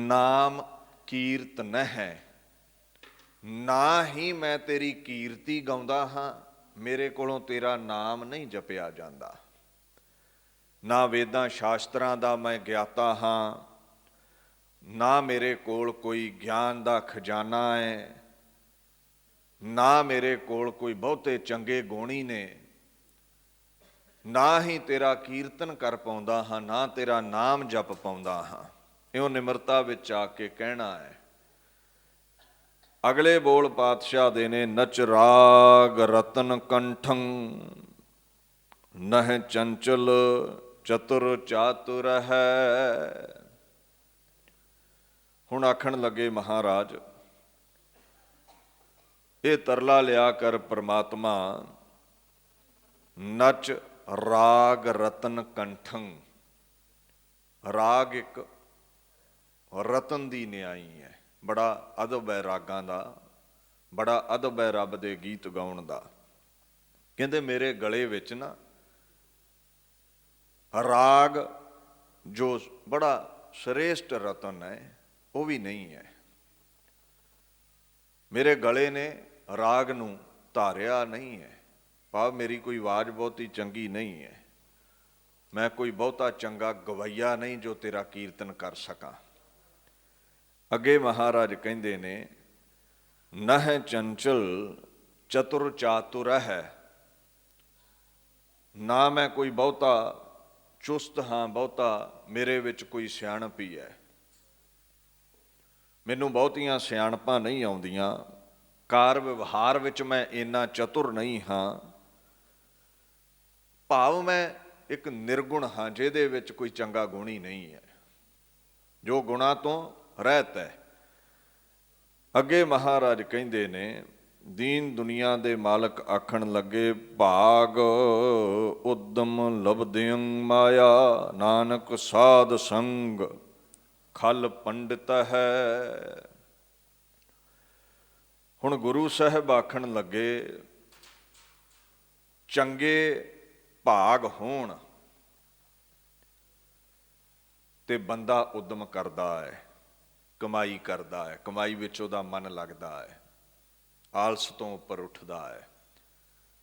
ਨਾਮ ਕੀਰਤਨ ਹੈ, ਨਾ ਹੀ ਮੈਂ ਤੇਰੀ ਕੀਰਤੀ ਗਾਉਂਦਾ ਹਾਂ, ਮੇਰੇ ਕੋਲੋਂ ਤੇਰਾ ਨਾਮ ਨਹੀਂ ਜਪਿਆ ਜਾਂਦਾ। ਨਾ ਵੇਦਾਂ ਸ਼ਾਸਤਰਾਂ ਦਾ ਮੈਂ ਗਿਆਤਾ ਹਾਂ, ਨਾ ਮੇਰੇ ਕੋਲ ਕੋਈ ਗਿਆਨ ਦਾ ਖਜ਼ਾਨਾ ਹੈ, ਨਾ ਮੇਰੇ ਕੋਲ ਕੋਈ ਬਹੁਤੇ ਚੰਗੇ ਗੁਣੀ ਨੇ, ਨਾ ਹੀ ਤੇਰਾ ਕੀਰਤਨ ਕਰ ਪਾਉਂਦਾ ਹਾਂ, ਨਾ ਤੇਰਾ ਨਾਮ ਜਪ ਪਾਉਂਦਾ ਹਾਂ। ਇਉਂ ਨਿਮਰਤਾ ਵਿੱਚ ਆ ਕੇ ਕਹਿਣਾ ਹੈ। ਅਗਲੇ ਬੋਲ ਪਾਤਸ਼ਾਹ ਦੇ ਨੇ, ਨਚ ਰਾਗ ਰਤਨ ਕੰਠੰ, ਨਹਿ ਚੰਚਲ ਚਤੁਰ ਚਾਤੁਰ ਹੈ। ਹੁਣ ਆਖਣ ਲੱਗੇ ਮਹਾਰਾਜ, ਇਹ ਤਰਲਾ ਲਿਆ ਕਰ ਪ੍ਰਮਾਤਮਾ, ਨਚ ਰਾਗ ਰਤਨ ਕੰਠੰ। ਰਾਗ ਇੱਕ ਰਤਨ ਦੀ ਨਿਆਈ ਹੈ, ਬੜਾ ਅਦਬ ਹੈ ਰਾਗਾਂ ਦਾ, ਬੜਾ ਅਦਬ ਹੈ ਰੱਬ ਦੇ ਗੀਤ ਗਾਉਣ ਦਾ। ਕਹਿੰਦੇ ਮੇਰੇ ਗਲੇ ਵਿੱਚ ਨਾ ਰਾਗ ਜੋ ਬੜਾ ਸ੍ਰੇਸ਼ਟ ਰਤਨ ਹੈ, ਉਹ ਵੀ ਨਹੀਂ ਹੈ। ਮੇਰੇ ਗਲੇ ਨੇ ਰਾਗ ਨੂੰ ਧਾਰਿਆ ਨਹੀਂ ਹੈ, ਭਾਵ ਮੇਰੀ ਕੋਈ ਆਵਾਜ਼ ਬਹੁਤੀ ਚੰਗੀ ਨਹੀਂ ਹੈ, ਮੈਂ ਕੋਈ ਬਹੁਤਾ ਚੰਗਾ ਗਵਈਆ ਨਹੀਂ ਜੋ ਤੇਰਾ ਕੀਰਤਨ ਕਰ ਸਕਾਂ। ਅੱਗੇ ਮਹਾਰਾਜ ਕਹਿੰਦੇ ਨੇ, ਨਹਿ ਚੰਚਲ ਚਤੁਰ ਚਾਤੁਰ ਹੈ, ਨਾ ਮੈਂ ਕੋਈ ਬਹੁਤਾ ਚੁਸਤ ਹਾਂ, ਬਹੁਤਾ ਮੇਰੇ ਵਿੱਚ ਕੋਈ ਸਿਆਣਪ ਹੀ ਹੈ, ਮੈਨੂੰ ਬਹੁਤੀਆਂ ਸਿਆਣਪਾਂ ਨਹੀਂ ਆਉਂਦੀਆਂ, ਕਾਰ ਵਿਵਹਾਰ ਵਿੱਚ ਮੈਂ ਇੰਨਾ ਚਤੁਰ ਨਹੀਂ ਹਾਂ, ਭਾਵ ਮੈਂ ਇੱਕ ਨਿਰਗੁਣ ਹਾਂ ਜਿਹਦੇ ਵਿੱਚ ਕੋਈ ਚੰਗਾ ਗੁਣ ਹੀ ਨਹੀਂ ਹੈ, ਜੋ ਗੁਣਾਂ ਤੋਂ ਰਹਿਤ ਹੈ। ਅੱਗੇ ਮਹਾਰਾਜ ਕਹਿੰਦੇ ਨੇ, ਦੀਨ ਦੁਨੀਆ ਦੇ ਮਾਲਕ ਆਖਣ ਲੱਗੇ, ਭਾਗ ਉਦਮ ਲਬਦਿਅੰ ਮਾਇਆ, ਨਾਨਕ ਸਾਧ ਸੰਗ ਖਲ ਪੰਡਿਤ ਹੈ। ਹੁਣ ਗੁਰੂ ਸਾਹਿਬ ਆਖਣ ਲੱਗੇ, ਚੰਗੇ ਭਾਗ ਹੋਣ, ਤੇ ਬੰਦਾ ਉਦਮ ਕਰਦਾ ਹੈ, ਕਮਾਈ ਕਰਦਾ ਹੈ, ਕਮਾਈ ਵਿੱਚ ਉਹਦਾ ਮਨ ਲੱਗਦਾ ਹੈ, ਆਲਸ ਤੋਂ ਉੱਪਰ ਉੱਠਦਾ ਹੈ।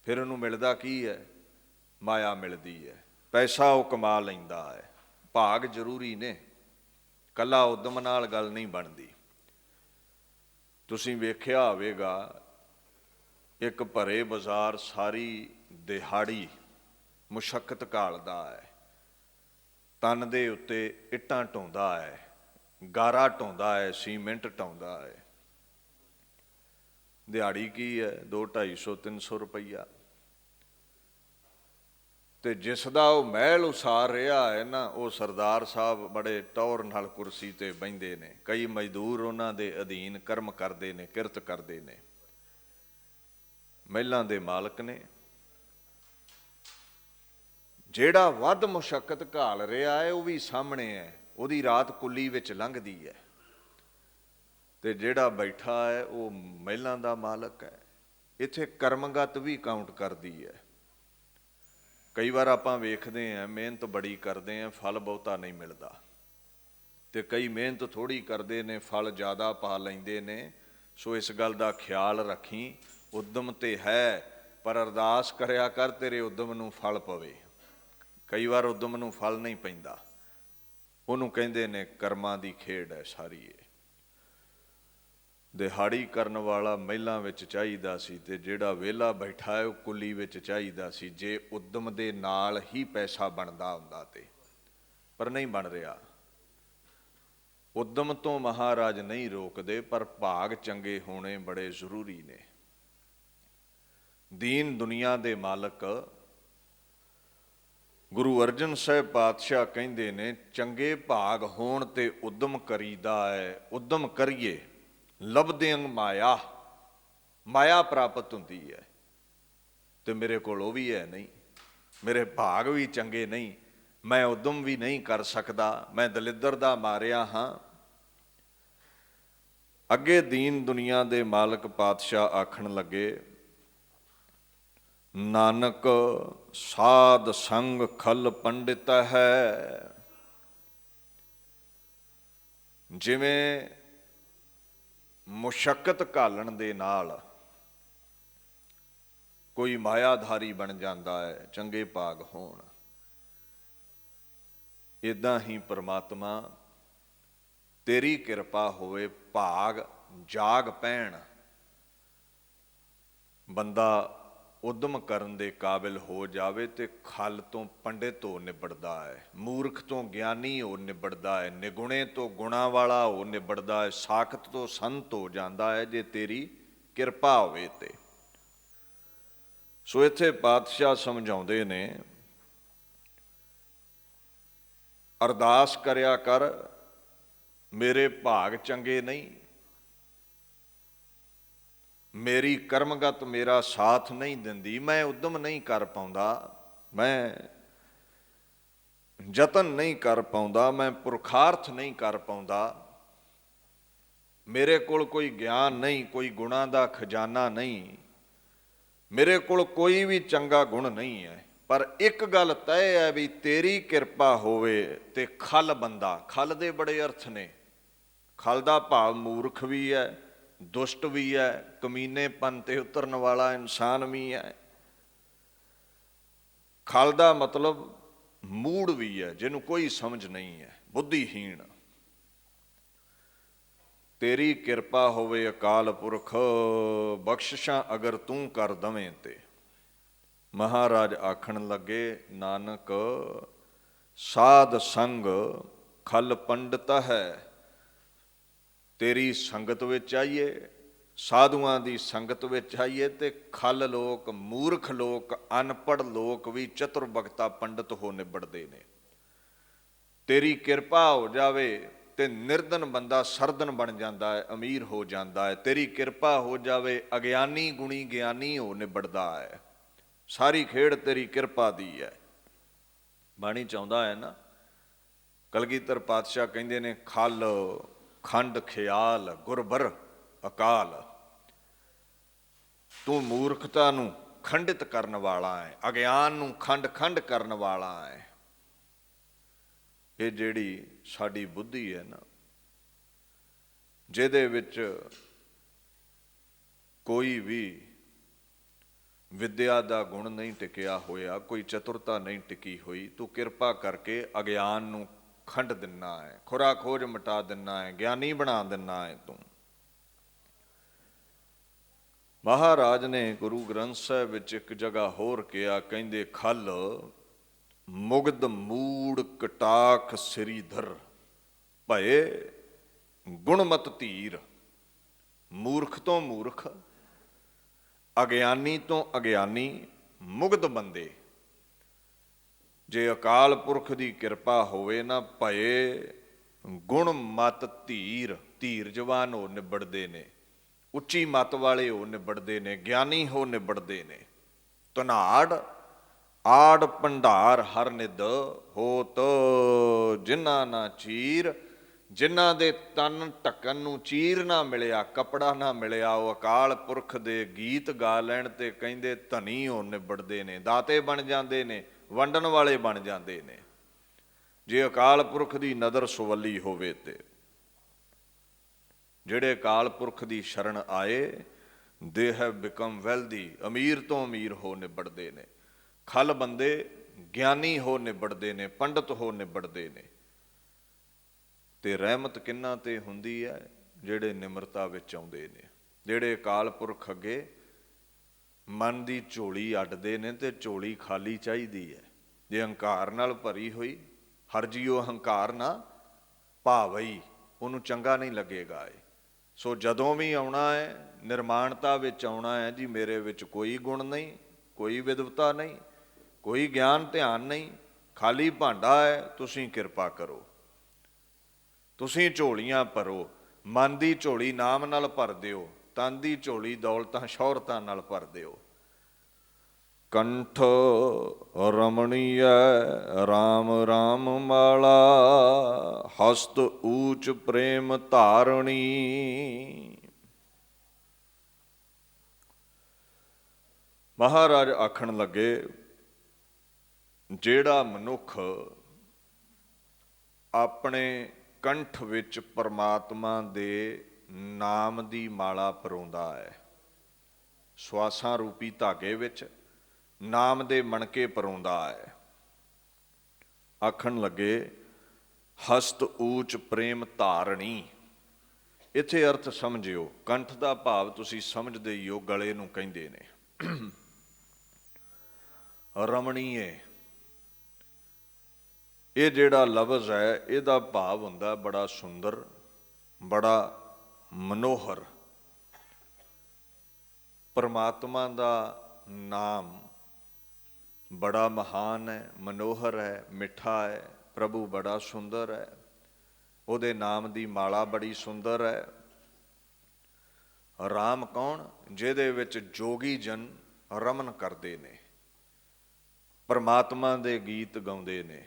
ਫਿਰ ਉਹਨੂੰ ਮਿਲਦਾ ਕੀ ਹੈ? ਮਾਇਆ ਮਿਲਦੀ ਹੈ, ਪੈਸਾ ਉਹ ਕਮਾ ਲੈਂਦਾ ਹੈ। ਭਾਗ ਜ਼ਰੂਰੀ ਨੇ, ਇਕੱਲਾ ਉਦਮ ਨਾਲ ਗੱਲ ਨਹੀਂ ਬਣਦੀ। ਤੁਸੀਂ ਵੇਖਿਆ ਹੋਵੇਗਾ, ਇੱਕ ਭਰੇ ਬਾਜ਼ਾਰ ਸਾਰੀ ਦਿਹਾੜੀ ਮੁਸ਼ੱਕਤ ਘਾਲਦਾ ਹੈ, ਤਨ ਦੇ ਉੱਤੇ ਇੱਟਾਂ ਢੋਂਦਾ ਹੈ, ਗਾਰਾ ਢੋਂਦਾ ਹੈ, ਸੀਮੈਂਟ ਢੋਂਦਾ ਹੈ। ਦਿਹਾੜੀ ਕੀ ਹੈ? 200-250-300 ਰੁਪਈਆ। ਤੇ ਜਿਸ ਦਾ ਉਹ ਮਹਿਲ ਉਸਾਰ ਰਿਹਾ ਹੈ ਨਾ, ਉਹ ਸਰਦਾਰ ਸਾਹਿਬ ਬੜੇ ਟੌਰ ਨਾਲ ਕੁਰਸੀ ਤੇ ਬਹਿੰਦੇ ਨੇ। ਕਈ ਮਜ਼ਦੂਰ ਉਹਨਾਂ ਦੇ ਅਧੀਨ ਕਰਮ ਕਰਦੇ ਨੇ, ਕਿਰਤ ਕਰਦੇ ਨੇ, ਮਹਿਲਾਂ ਦੇ ਮਾਲਕ ਨੇ। ਜਿਹੜਾ ਵੱਧ ਮੁਸ਼ੱਕਤ ਘਾਲ ਰਿਹਾ ਹੈ ਉਹ ਵੀ ਸਾਹਮਣੇ ਹੈ, ਉਹਦੀ ਰਾਤ ਕੁੱਲੀ ਵਿੱਚ ਲੰਘਦੀ ਹੈ। ਤੇ ਜਿਹੜਾ ਬੈਠਾ ਹੈ ਉਹ ਮਹਿਲਾਂ ਦਾ ਮਾਲਕ ਹੈ। ਇੱਥੇ ਕਰਮਗਤ ਵੀ ਕਾਊਂਟ ਕਰਦੀ ਹੈ। ਕਈ ਵਾਰ ਆਪਾਂ ਵੇਖਦੇ ਹਾਂ, ਮਿਹਨਤ ਬੜੀ ਕਰਦੇ ਹਾਂ, ਫਲ ਬਹੁਤਾ ਨਹੀਂ ਮਿਲਦਾ, ਤੇ ਕਈ ਮਿਹਨਤ ਥੋੜ੍ਹੀ ਕਰਦੇ ਨੇ, ਫਲ ਜ਼ਿਆਦਾ ਪਾ ਲੈਂਦੇ ਨੇ। ਸੋ ਇਸ ਗੱਲ ਦਾ ਖਿਆਲ ਰੱਖੀ, ਉਦਮ ਤੇ ਹੈ, ਪਰ ਅਰਦਾਸ ਕਰਿਆ ਕਰ ਤੇਰੇ ਉਦਮ ਨੂੰ ਫਲ ਪਵੇ। ਕਈ ਵਾਰ ਉਦਮ ਨੂੰ ਫਲ ਨਹੀਂ ਪੈਂਦਾ, ਉਹਨੂੰ ਕਹਿੰਦੇ ਨੇ ਕਰਮਾਂ ਦੀ ਖੇਡ ਹੈ ਸਾਰੀ ਇਹ। ਦਿਹਾੜੀ ਕਰਨ ਵਾਲਾ ਮਹਿਲਾਂ ਵਿੱਚ ਚਾਹੀਦਾ ਸੀ, ਤੇ ਜਿਹੜਾ ਵਿਹਲਾ ਬੈਠਾ ਹੈ ਉਹ ਕੁੱਲੀ ਵਿੱਚ ਚਾਹੀਦਾ ਸੀ, ਜੇ ਉਦਮ ਦੇ ਨਾਲ ਹੀ ਪੈਸਾ ਬਣਦਾ ਹੁੰਦਾ ਤੇ। ਪਰ ਨਹੀਂ ਬਣ ਰਿਹਾ। ਉਦਮ ਤੋਂ ਮਹਾਰਾਜ ਨਹੀਂ ਰੋਕਦੇ, ਪਰ ਭਾਗ ਚੰਗੇ ਹੋਣੇ ਬੜੇ ਜ਼ਰੂਰੀ ਨੇ। ਦੀਨ ਦੁਨੀਆ ਦੇ ਮਾਲਕ ਗੁਰੂ ਅਰਜਨ ਸਾਹਿਬ ਪਾਤਸ਼ਾਹ ਕਹਿੰਦੇ ਨੇ, ਚੰਗੇ ਭਾਗ ਹੋਣ ਤੇ ਉਦਮ ਕਰੀਦਾ ਹੈ। ਉਦਮ ਕਰੀਏ ਲੱਭਦਿਆਂ ਮਾਇਆ, ਮਾਇਆ ਪ੍ਰਾਪਤ ਹੁੰਦੀ ਹੈ। ਤੇ ਮੇਰੇ ਕੋਲ ਉਹ ਵੀ ਹੈ ਨਹੀਂ, ਮੇਰੇ ਭਾਗ ਵੀ ਚੰਗੇ ਨਹੀਂ, ਮੈਂ ਉਦਮ ਵੀ ਨਹੀਂ ਕਰ ਸਕਦਾ, ਮੈਂ ਦਲਿੱਦਰ ਦਾ ਮਾਰਿਆ ਹਾਂ। ਅੱਗੇ ਦੀਨ ਦੁਨੀਆ ਦੇ ਮਾਲਕ ਪਾਤਸ਼ਾਹ ਆਖਣ ਲੱਗੇ, ਨਾਨਕ ਸਾਧ ਸੰਗ ਖਲ ਪੰਡਿਤ ਹੈ। ਜਿਵੇਂ ਮੁਸ਼ੱਕਤ ਘਾਲਣ ਦੇ ਨਾਲ ਕੋਈ ਮਾਇਆਧਾਰੀ ਬਣ ਜਾਂਦਾ ਹੈ, ਚੰਗੇ ਭਾਗ ਹੋਣ, ਇੱਦਾਂ ਹੀ ਪ੍ਰਮਾਤਮਾ ਤੇਰੀ ਕਿਰਪਾ ਹੋਵੇ, ਭਾਗ ਜਾਗ ਪੈਣ, ਬੰਦਾ ਉਦਮ ਕਰਨ ਦੇ ਕਾਬਿਲ ਹੋ ਜਾਵੇ, ਤੇ ਖਲ ਤੋਂ ਪੰਡਿਤ ਹੋ ਨਿਬੜਦਾ ਹੈ, ਮੂਰਖ ਤੋਂ ਗਿਆਨੀ ਹੋ ਨਿਬੜਦਾ ਹੈ, ਨਿਗੁਣੇ ਤੋਂ ਗੁਣਾ ਵਾਲਾ ਹੋ ਨਿਬੜਦਾ ਹੈ, ਸਾਖਤ ਤੋਂ ਸੰਤ ਹੋ ਜਾਂਦਾ ਹੈ, ਜੇ ਤੇਰੀ ਕਿਰਪਾ ਹੋਵੇ ਤੇ। ਸੋ ਇੱਥੇ ਪਾਤਸ਼ਾਹ ਸਮਝਾਉਂਦੇ ਨੇ, ਅਰਦਾਸ ਕਰਿਆ ਕਰ, ਮੇਰੇ ਭਾਗ ਚੰਗੇ ਨਹੀਂ, ਮੇਰੀ ਕਰਮਗਤ ਮੇਰਾ ਸਾਥ ਨਹੀਂ ਦਿੰਦੀ, ਮੈਂ ਉਦਮ ਨਹੀਂ ਕਰ ਪਾਉਂਦਾ, ਮੈਂ ਯਤਨ ਨਹੀਂ ਕਰ ਪਾਉਂਦਾ, ਮੈਂ ਪੁਰਖਾਰਥ ਨਹੀਂ ਕਰ ਪਾਉਂਦਾ, ਮੇਰੇ ਕੋਲ ਕੋਈ ਗਿਆਨ ਨਹੀਂ, ਕੋਈ ਗੁਣਾਂ ਦਾ ਖਜ਼ਾਨਾ ਨਹੀਂ, ਮੇਰੇ ਕੋਲ ਕੋਈ ਵੀ ਚੰਗਾ ਗੁਣ ਨਹੀਂ ਹੈ। ਪਰ ਇੱਕ ਗੱਲ ਤੈਅ ਹੈ ਵੀ ਤੇਰੀ ਕਿਰਪਾ ਹੋਵੇ ਤੇ ਖਲ ਬੰਦਾ, ਖਲ ਦੇ ਬੜੇ ਅਰਥ ਨੇ। ਖਲ ਦਾ ਭਾਵ ਮੂਰਖ ਵੀ ਹੈ, ਦੁਸ਼ਟ ਵੀ ਹੈ, ਕਮੀਨੇਪਨ ਤੇ ਉਤਰਨ ਵਾਲਾ ਇਨਸਾਨ ਵੀ ਹੈ। ਖਲ ਦਾ ਮਤਲਬ ਮੂੜ ਵੀ ਹੈ, ਜਿਹਨੂੰ ਕੋਈ ਸਮਝ ਨਹੀਂ ਹੈ, ਬੁੱਧੀਹੀਣ। ਤੇਰੀ ਕਿਰਪਾ ਹੋਵੇ ਅਕਾਲ ਪੁਰਖ, ਬਖਸ਼ਿਸ਼ਾਂ ਅਗਰ ਤੂੰ ਕਰ ਦਵੇਂ ਤੇ। ਮਹਾਰਾਜ ਆਖਣ ਲੱਗੇ, ਨਾਨਕ ਸਾਧ ਸੰਗ ਖਲ ਪੰਡਿਤ ਹੈ। ਤੇਰੀ ਸੰਗਤ ਵਿੱਚ ਆਈਏ, ਸਾਧੂਆਂ ਦੀ ਸੰਗਤ ਵਿੱਚ ਆਈਏ, ਤੇ ਖਲ ਲੋਕ, ਮੂਰਖ ਲੋਕ, ਅਨਪੜ੍ਹ ਲੋਕ ਵੀ ਚਤੁਰ ਬਖਤਾ ਪੰਡਿਤ ਹੋ ਨਿਬੜਦੇ ਨੇ। ਤੇਰੀ ਕਿਰਪਾ ਹੋ ਜਾਵੇ ਤੇ ਨਿਰਧਨ ਬੰਦਾ ਸਰਦਨ ਬਣ ਜਾਂਦਾ ਹੈ, ਅਮੀਰ ਹੋ ਜਾਂਦਾ ਹੈ। ਤੇਰੀ ਕਿਰਪਾ ਹੋ ਜਾਵੇ, ਅਗਿਆਨੀ ਗੁਣੀ ਗਿਆਨੀ ਹੋ ਨਿਬੜਦਾ ਹੈ। ਸਾਰੀ ਖੇਡ ਤੇਰੀ ਕਿਰਪਾ ਦੀ ਹੈ। ਬਾਣੀ ਚਾਹੁੰਦਾ ਹੈ ਨਾ, ਕਲਗੀਧਰ ਪਾਤਸ਼ਾਹ ਕਹਿੰਦੇ ਨੇ, ਖਲ ਖੰਡ ਖਿਆਲ ਗੁਰਬਰ ਅਕਾਲ। ਤੂੰ ਮੂਰਖਤਾ ਨੂੰ ਖੰਡਿਤ ਕਰਨ ਵਾਲਾ ਹੈ, ਅਗਿਆਨ ਨੂੰ ਖੰਡ ਖੰਡ ਕਰਨ ਵਾਲਾ ਹੈ। ਇਹ ਜਿਹੜੀ ਸਾਡੀ ਬੁੱਧੀ ਹੈ ਨਾ, ਜਿਹਦੇ ਵਿੱਚ ਕੋਈ ਵੀ ਵਿਦਿਆ ਦਾ ਗੁਣ ਨਹੀਂ ਟਿਕਿਆ ਹੋਇਆ, ਕੋਈ ਚਤੁਰਤਾ ਨਹੀਂ ਟਿਕੀ ਹੋਈ, ਤੂੰ ਕਿਰਪਾ ਕਰਕੇ ਅਗਿਆਨ ਨੂੰ ਖੰਡ ਦਿੰਨਾ ਹੈ, ਖੁਰਾ ਖੋਜ ਮਿਟਾ ਦਿੰਨਾ ਹੈ, ਗਿਆਨੀ ਬਣਾ ਦਿੰਨਾ ਹੈ ਤੂੰ। ਮਹਾਰਾਜ ਨੇ ਗੁਰੂ ਗ੍ਰੰਥ ਸਾਹਿਬ ਵਿੱਚ ਇੱਕ ਜਗ੍ਹਾ ਹੋਰ ਕਿਹਾ, ਕਹਿੰਦੇ ਖਲ ਮੁਗਧ ਮੂੜ ਕਟਾਖ ਸ੍ਰੀਧਰ ਭਏ ਗੁਣਮਤ ਧੀਰ। ਮੂਰਖ ਤੋਂ ਮੂਰਖ, ਅਗਿਆਨੀ ਤੋਂ ਅਗਿਆਨੀ, ਮੁਗਧ ਬੰਦੇ, ਜੇ ਅਕਾਲ ਪੁਰਖ ਦੀ ਕਿਰਪਾ ਹੋਵੇ ਨਾ, ਭਏ ਗੁਣ ਮਤ ਧੀਰ, ਧੀਰਜਵਾਨ ਹੋ ਨਿਬੜਦੇ ਨੇ, ਉੱਚੀ ਮਤ ਵਾਲੇ ਹੋ ਨਿਬੜਦੇ ਨੇ, ਗਿਆਨੀ ਹੋ ਨਿਬੜਦੇ ਨੇ। ਧਨਾੜ ਆੜ ਭੰਡਾਰ ਹਰ ਨਿਧ ਹੋਤ ਜਿਨ੍ਹਾਂ ਨਾ ਚੀਰ, ਜਿਨ੍ਹਾਂ ਦੇ ਤਨ ਢੱਕਣ ਨੂੰ ਚੀਰ ਨਾ ਮਿਲਿਆ, ਕੱਪੜਾ ਨਾ ਮਿਲਿਆ, ਉਹ ਅਕਾਲ ਪੁਰਖ ਦੇ ਗੀਤ ਗਾ ਲੈਣ ਤੇ ਕਹਿੰਦੇ ਧਨੀ ਹੋ ਨਿਬੜਦੇ ਨੇ, ਦਾਤੇ ਬਣ ਜਾਂਦੇ ਨੇ, ਵੰਡਣ ਵਾਲੇ ਬਣ ਜਾਂਦੇ ਨੇ, ਜੇ ਅਕਾਲ ਪੁਰਖ ਦੀ ਨਜ਼ਰ ਸੁਵੱਲੀ ਹੋਵੇ ਤੇ। ਜਿਹੜੇ ਅਕਾਲ ਪੁਰਖ ਦੀ ਸ਼ਰਨ ਆਏ, ਦੇ ਹੈਵ ਬਿਕਮ ਵੈਲਦੀ, ਅਮੀਰ ਤੋਂ ਅਮੀਰ ਹੋ ਨਿਬੜਦੇ ਨੇ। ਖਲ ਬੰਦੇ ਗਿਆਨੀ ਹੋ ਨਿਬੜਦੇ ਨੇ, ਪੰਡਤ ਹੋ ਨਿਬੜਦੇ ਨੇ। ਤੇ ਰਹਿਮਤ ਕਿਹਨਾਂ ਤੇ ਹੁੰਦੀ ਹੈ? ਜਿਹੜੇ ਨਿਮਰਤਾ ਵਿੱਚ ਆਉਂਦੇ ਨੇ, ਜਿਹੜੇ ਅਕਾਲ ਪੁਰਖ ਅੱਗੇ ਮਨ ਦੀ ਝੋਲੀ ਅੱਡਦੇ ਨੇ, ਤੇ ਝੋਲੀ ਖਾਲੀ ਚਾਹੀਦੀ ਹੈ। ਜੇ ਹੰਕਾਰ ਨਾਲ ਭਰੀ ਹੋਈ, ਹਰ ਜੀਓ ਹੰਕਾਰ ਨਾ ਭਾਵਈ, ਉਹਨੂੰ ਚੰਗਾ ਨਹੀਂ ਲੱਗੇਗਾ ਇਹ। ਸੋ ਜਦੋਂ ਵੀ ਆਉਣਾ ਹੈ, ਨਿਰਮਾਣਤਾ ਵਿੱਚ ਆਉਣਾ ਹੈ ਜੀ। ਮੇਰੇ ਵਿੱਚ ਕੋਈ ਗੁਣ ਨਹੀਂ, ਕੋਈ ਵਿਦਵਤਾ ਨਹੀਂ, ਕੋਈ ਗਿਆਨ ਧਿਆਨ ਨਹੀਂ, ਖਾਲੀ ਭਾਂਡਾ ਹੈ, ਤੁਸੀਂ ਕਿਰਪਾ ਕਰੋ, ਤੁਸੀਂ ਝੋਲੀਆਂ ਭਰੋ। ਮਨ ਦੀ ਝੋਲੀ ਨਾਮ ਨਾਲ ਭਰ ਦਿਓ, ਤਨ ਦੀ ਝੋਲੀ ਦੌਲਤਾਂ ਸ਼ੌਹਰਤਾਂ ਨਾਲ ਭਰ ਦਿਓ। ਕੰਠ ਰਮਣੀਐ ਰਾਮ ਰਾਮ ਮਾਲਾ, ਹਸਤ ਊਚ ਪ੍ਰੇਮ ਧਾਰਣੀ। ਮਹਾਰਾਜ ਆਖਣ ਲੱਗੇ, ਜਿਹੜਾ ਮਨੁੱਖ ਆਪਣੇ ਕੰਠ ਵਿੱਚ ਪਰਮਾਤਮਾ ਦੇ ਨਾਮ ਦੀ ਮਾਲਾ ਪਰੋਂਦਾ ਹੈ, ਸਵਾਸਾਂ ਰੂਪੀ ਧਾਗੇ ਵਿੱਚ ਨਾਮ ਦੇ ਮਣਕੇ ਪਰੋਂਦਾ ਹੈ, ਆਖਣ ਲੱਗੇ ਹਸਤ ਊਚ ਪ੍ਰੇਮ ਧਾਰਣੀ। ਇੱਥੇ ਅਰਥ ਸਮਝਿਓ, ਕੰਠ ਦਾ ਭਾਵ ਤੁਸੀਂ ਸਮਝਦੇ ਹੀ ਹੋ, ਗਲੇ ਨੂੰ ਕਹਿੰਦੇ ਨੇ। ਰਮਣੀਏ, ਇਹ ਜਿਹੜਾ ਲਫ਼ਜ਼ ਹੈ, ਇਹਦਾ ਭਾਵ ਹੁੰਦਾ ਬੜਾ ਸੁੰਦਰ, ਬੜਾ ਮਨੋਹਰ। ਪਰਮਾਤਮਾ ਦਾ ਨਾਮ ਬੜਾ ਮਹਾਨ ਹੈ, ਮਨੋਹਰ ਹੈ, ਮਿੱਠਾ ਹੈ। ਪ੍ਰਭੂ ਬੜਾ ਸੁੰਦਰ ਹੈ, ਉਹਦੇ ਨਾਮ ਦੀ ਮਾਲਾ ਬੜੀ ਸੁੰਦਰ ਹੈ। ਰਾਮ ਕੌਣ? ਜਿਹਦੇ ਵਿੱਚ ਜੋਗੀ ਜਨ ਰਮਨ ਕਰਦੇ ਨੇ, ਪਰਮਾਤਮਾ ਦੇ ਗੀਤ ਗਾਉਂਦੇ ਨੇ।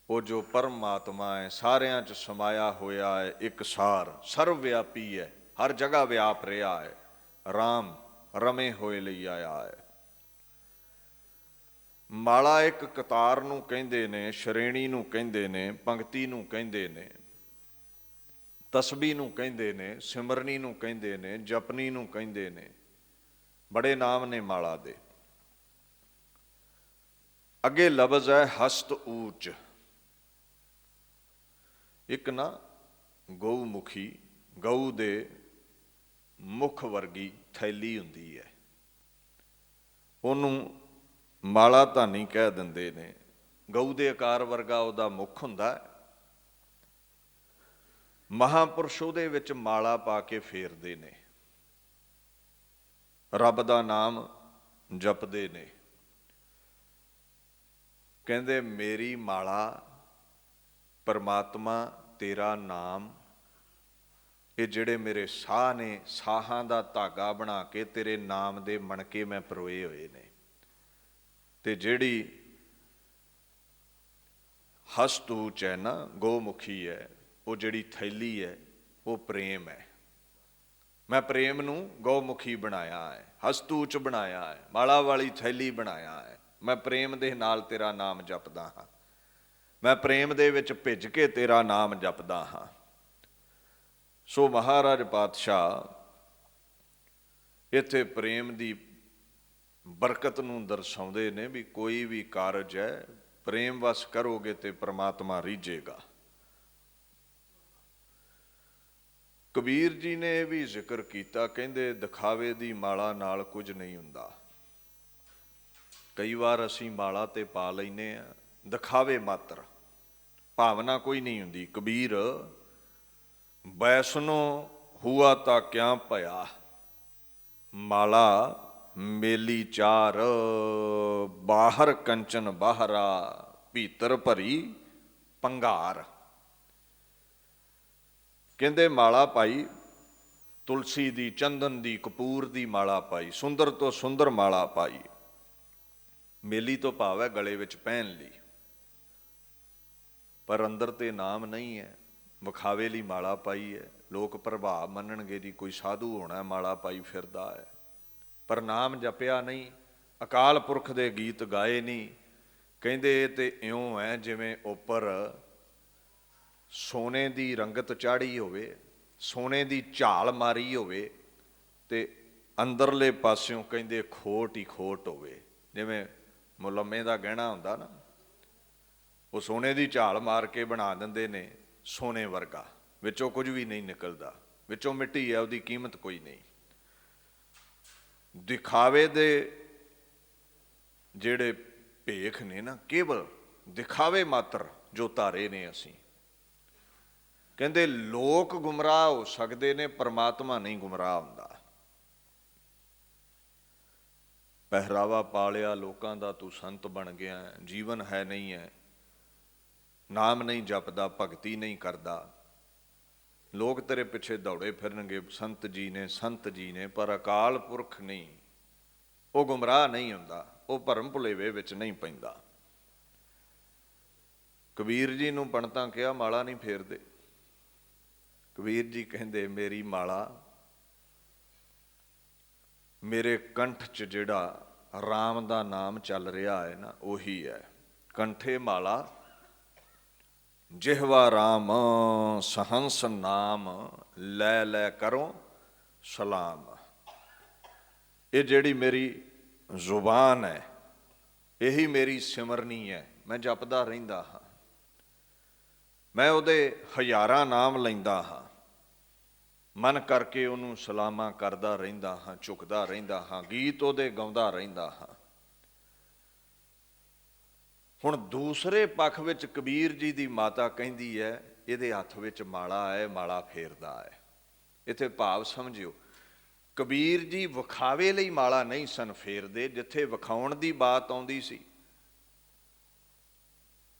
ਉਹ ਜੋ ਪਰਮਾਤਮਾ ਹੈ, ਸਾਰਿਆਂ 'ਚ ਸਮਾਇਆ ਹੋਇਆ ਹੈ, ਇਕਸਾਰ ਸਰਵ ਵਿਆਪੀ ਹੈ, ਹਰ ਜਗ੍ਹਾ ਵਿਆਪ ਰਿਹਾ ਹੈ। ਰਾਮ ਰਮੇ ਹੋਏ ਲਈ ਆਇਆ ਹੈ। ਮਾਲਾ ਇੱਕ ਕਤਾਰ ਨੂੰ ਕਹਿੰਦੇ ਨੇ, ਸ਼੍ਰੇਣੀ ਨੂੰ ਕਹਿੰਦੇ ਨੇ, ਪੰਕਤੀ ਨੂੰ ਕਹਿੰਦੇ ਨੇ, ਤਸਬੀਹ ਨੂੰ ਕਹਿੰਦੇ ਨੇ, ਸਿਮਰਨੀ ਨੂੰ ਕਹਿੰਦੇ ਨੇ, ਜਪਨੀ ਨੂੰ ਕਹਿੰਦੇ ਨੇ। ਬੜੇ ਨਾਮ ਨੇ ਮਾਲਾ ਦੇ। ਅੱਗੇ ਲਫ਼ਜ਼ ਹੈ ਹਸਤ ਊਚ। ਇੱਕ ਨਾ ਗਊ ਮੁਖੀ, ਗਊ ਦੇ ਮੁੱਖ ਵਰਗੀ ਥੈਲੀ ਹੁੰਦੀ ਹੈ, ਉਹਨੂੰ ਮਾਲਾ ਧਾਨੀ ਕਹਿ ਦਿੰਦੇ ਨੇ। ਗਊ ਦੇ ਆਕਾਰ ਵਰਗਾ ਉਹਦਾ ਮੁੱਖ ਹੁੰਦਾ। ਮਹਾਂਪੁਰਸ਼ ਉਹਦੇ ਵਿੱਚ ਮਾਲਾ ਪਾ ਕੇ ਫੇਰਦੇ ਨੇ, ਰੱਬ ਦਾ ਨਾਮ ਜਪਦੇ ਨੇ। ਕਹਿੰਦੇ ਮੇਰੀ ਮਾਲਾ, ਪਰਮਾਤਮਾ ਤੇਰਾ ਨਾਮ, ਇਹ ਜਿਹੜੇ ਮੇਰੇ ਸਾਹ ਨੇ, ਸਾਹਾਂ ਦਾ ਧਾਗਾ ਬਣਾ ਕੇ ਤੇਰੇ ਨਾਮ ਦੇ ਮਣਕੇ ਮੈਂ ਪਰੋਏ ਹੋਏ ਨੇ। ਤੇ ਜਿਹੜੀ ਹਸਤੂਚ ਹੈ ਨਾ, ਗੋਮੁਖੀ ਹੈ, ਉਹ ਜਿਹੜੀ ਥੈਲੀ ਹੈ, ਉਹ ਪ੍ਰੇਮ ਹੈ। ਮੈਂ ਪ੍ਰੇਮ ਨੂੰ ਗੋਮੁਖੀ ਬਣਾਇਆ ਹੈ, ਹਸਤੂਚ ਬਣਾਇਆ ਹੈ, ਮਾਲਾ ਵਾਲੀ ਥੈਲੀ ਬਣਾਇਆ ਹੈ। ਮੈਂ ਪ੍ਰੇਮ ਦੇ ਨਾਲ ਤੇਰਾ ਨਾਮ ਜਪਦਾ ਹਾਂ। ਮੈਂ ਪ੍ਰੇਮ ਦੇ ਵਿੱਚ ਭਿੱਜ ਕੇ ਤੇਰਾ ਨਾਮ ਜਪਦਾ ਹਾਂ। ਸੋ ਮਹਾਰਾਜ ਪਾਤਸ਼ਾਹ ਇੱਥੇ ਪ੍ਰੇਮ ਦੀ ਬਰਕਤ ਨੂੰ ਦਰਸਾਉਂਦੇ ਨੇ ਵੀ ਕੋਈ ਵੀ ਕਾਰਜ ਹੈ ਪ੍ਰੇਮ ਵਸ ਕਰੋਗੇ ਤੇ ਪ੍ਰਮਾਤਮਾ ਰੀਝੇਗਾ। ਕਬੀਰ ਜੀ ਨੇ ਇਹ ਵੀ ਜ਼ਿਕਰ ਕੀਤਾ, ਕਹਿੰਦੇ ਦਿਖਾਵੇ ਦੀ ਮਾਲਾ ਨਾਲ ਕੁਝ ਨਹੀਂ ਹੁੰਦਾ। ਕਈ ਵਾਰ ਅਸੀਂ ਮਾਲਾ ਤੇ ਪਾ ਲੈਨੇ ਆ ਦਿਖਾਵੇ ਮਾਤਰ, ਭਾਵਨਾ ਕੋਈ ਨਹੀਂ ਹੁੰਦੀ। ਕਬੀਰ ਵੈਸਨੋ ਹੁਆ ਤਾਂ ਕਿਆ ਭਇਆ, ਮਾਲਾ ਮੇਲੀ ਚਾਰ, ਬਾਹਰ ਕੰਚਨ ਬਾਹਰਾ, ਭੀਤਰ ਭਰੀ ਪੰਘਾਰ। ਕਹਿੰਦੇ ਮਾਲਾ ਪਾਈ, ਤੁਲਸੀ ਦੀ, ਚੰਦਨ ਦੀ, ਕਪੂਰ ਦੀ ਮਾਲਾ ਪਾਈ, ਸੁੰਦਰ ਤੋਂ ਸੁੰਦਰ ਮਾਲਾ ਪਾਈ। ਮੇਲੀ ਤੋਂ ਭਾਵ ਹੈ ਗਲੇ ਵਿੱਚ ਪਹਿਨ ਲਈ, ਪਰ ਅੰਦਰ ਤੇ ਨਾਮ ਨਹੀਂ ਹੈ। ਵਿਖਾਵੇ ਲਈ ਮਾਲਾ ਪਾਈ ਹੈ, ਲੋਕ ਪ੍ਰਭਾਵ ਮੰਨਣਗੇ ਜੀ ਕੋਈ ਸਾਧੂ ਹੋਣਾ ਮਾਲਾ ਪਾਈ ਫਿਰਦਾ ਹੈ, ਪਰ ਨਾਮ ਜਪਿਆ ਨਹੀਂ, ਅਕਾਲ ਪੁਰਖ ਦੇ ਗੀਤ ਗਾਏ ਨਹੀਂ। ਕਹਿੰਦੇ ਇਹ ਤੇ ਇਉਂ ਹੈ ਜਿਵੇਂ ਉੱਪਰ ਸੋਨੇ ਦੀ ਰੰਗਤ ਚਾੜੀ ਹੋਵੇ, ਸੋਨੇ ਦੀ ਝਾਲ ਮਾਰੀ ਹੋਵੇ, ਤੇ ਅੰਦਰਲੇ ਪਾਸਿਓਂ ਕਹਿੰਦੇ ਖੋਟ ਹੀ ਖੋਟ ਹੋਵੇ। ਜਿਵੇਂ ਮੁਲੰਮੇ ਦਾ ਗਹਿਣਾ ਹੁੰਦਾ ਨਾ, ਉਹ ਸੋਨੇ ਦੀ ਝਾਲ ਮਾਰ ਕੇ ਬਣਾ ਦਿੰਦੇ ਨੇ ਸੋਨੇ ਵਰਗਾ, ਵਿੱਚੋਂ ਕੁਝ ਵੀ ਨਹੀਂ ਨਿਕਲਦਾ, ਵਿੱਚੋਂ ਮਿੱਟੀ ਹੈ, ਉਹਦੀ ਕੀਮਤ ਕੋਈ ਨਹੀਂ। ਦਿਖਾਵੇ ਦੇ ਜਿਹੜੇ ਭੇਖ ਨੇ ਨਾ, ਕੇਵਲ ਦਿਖਾਵੇ ਮਾਤਰ ਜੋ ਧਾਰੇ ਨੇ ਅਸੀਂ। ਕਹਿੰਦੇ ਲੋਕ ਗੁੰਮਰਾਹ ਹੋ ਸਕਦੇ ਨੇ, ਪਰਮਾਤਮਾ ਨਹੀਂ ਗੁੰਮਰਾਹ ਹੁੰਦਾ। ਪਹਿਰਾਵਾ ਪਾਲਿਆ ਲੋਕਾਂ ਦਾ, ਤੂੰ ਸੰਤ ਬਣ ਗਿਆ, ਜੀਵਨ ਹੈ ਨਹੀਂ ਹੈ, ਨਾਮ ਨਹੀਂ ਜਪਦਾ, ਭਗਤੀ ਨਹੀਂ ਕਰਦਾ, ਲੋਕ ਤੇਰੇ ਪਿੱਛੇ ਦੌੜੇ ਫਿਰਨਗੇ ਸੰਤ ਜੀ ਨੇ, ਸੰਤ ਜੀ ਨੇ, ਪਰ ਅਕਾਲ ਪੁਰਖ ਨਹੀਂ। ਉਹ ਗੁੰਮਰਾਹ ਨਹੀਂ ਹੁੰਦਾ, ਉਹ ਭਰਮ ਭੁਲੇਵੇ ਵਿੱਚ ਨਹੀਂ ਪੈਂਦਾ। ਕਬੀਰ ਜੀ ਨੂੰ ਪੰਡਤਾਂ ਕਿਹਾ ਮਾਲਾ ਨਹੀਂ ਫੇਰਦੇ। ਕਬੀਰ ਜੀ ਕਹਿੰਦੇ ਮੇਰੀ ਮਾਲਾ, ਮੇਰੇ ਕੰਠ 'ਚ ਜਿਹੜਾ ਰਾਮ ਦਾ ਨਾਮ ਚੱਲ ਰਿਹਾ ਹੈ ਨਾ, ਉਹੀ ਹੈ। ਕੰਠੇ ਮਾਲਾ ਜਿਹਵਾ ਰਾਮ, ਸਹੰਸ ਨਾਮ, ਲੈ ਲੈ ਕਰੋ ਸਲਾਮ। ਇਹ ਜਿਹੜੀ ਮੇਰੀ ਜ਼ੁਬਾਨ ਹੈ, ਇਹੀ ਮੇਰੀ ਸਿਮਰਨੀ ਹੈ। ਮੈਂ ਜਪਦਾ ਰਹਿੰਦਾ ਹਾਂ, ਮੈਂ ਉਹਦੇ ਹਜ਼ਾਰਾਂ ਨਾਮ ਲੈਂਦਾ ਹਾਂ, ਮਨ ਕਰਕੇ ਉਹਨੂੰ ਸਲਾਮਾਂ ਕਰਦਾ ਰਹਿੰਦਾ ਹਾਂ, ਝੁਕਦਾ ਰਹਿੰਦਾ ਹਾਂ, ਗੀਤ ਉਹਦੇ ਗਾਉਂਦਾ ਰਹਿੰਦਾ ਹਾਂ। ਹੁਣ ਦੂਸਰੇ ਪੱਖ ਵਿੱਚ ਕਬੀਰ ਜੀ ਦੀ ਮਾਤਾ ਕਹਿੰਦੀ ਹੈ ਇਹਦੇ ਹੱਥ ਵਿੱਚ ਮਾਲਾ ਹੈ, ਮਾਲਾ ਫੇਰਦਾ ਹੈ। ਇੱਥੇ ਭਾਵ ਸਮਝਿਓ, ਕਬੀਰ ਜੀ ਵਿਖਾਵੇ ਲਈ ਮਾਲਾ ਨਹੀਂ ਸਨ ਫੇਰਦੇ। ਜਿੱਥੇ ਵਿਖਾਉਣ ਦੀ ਬਾਤ ਆਉਂਦੀ ਸੀ,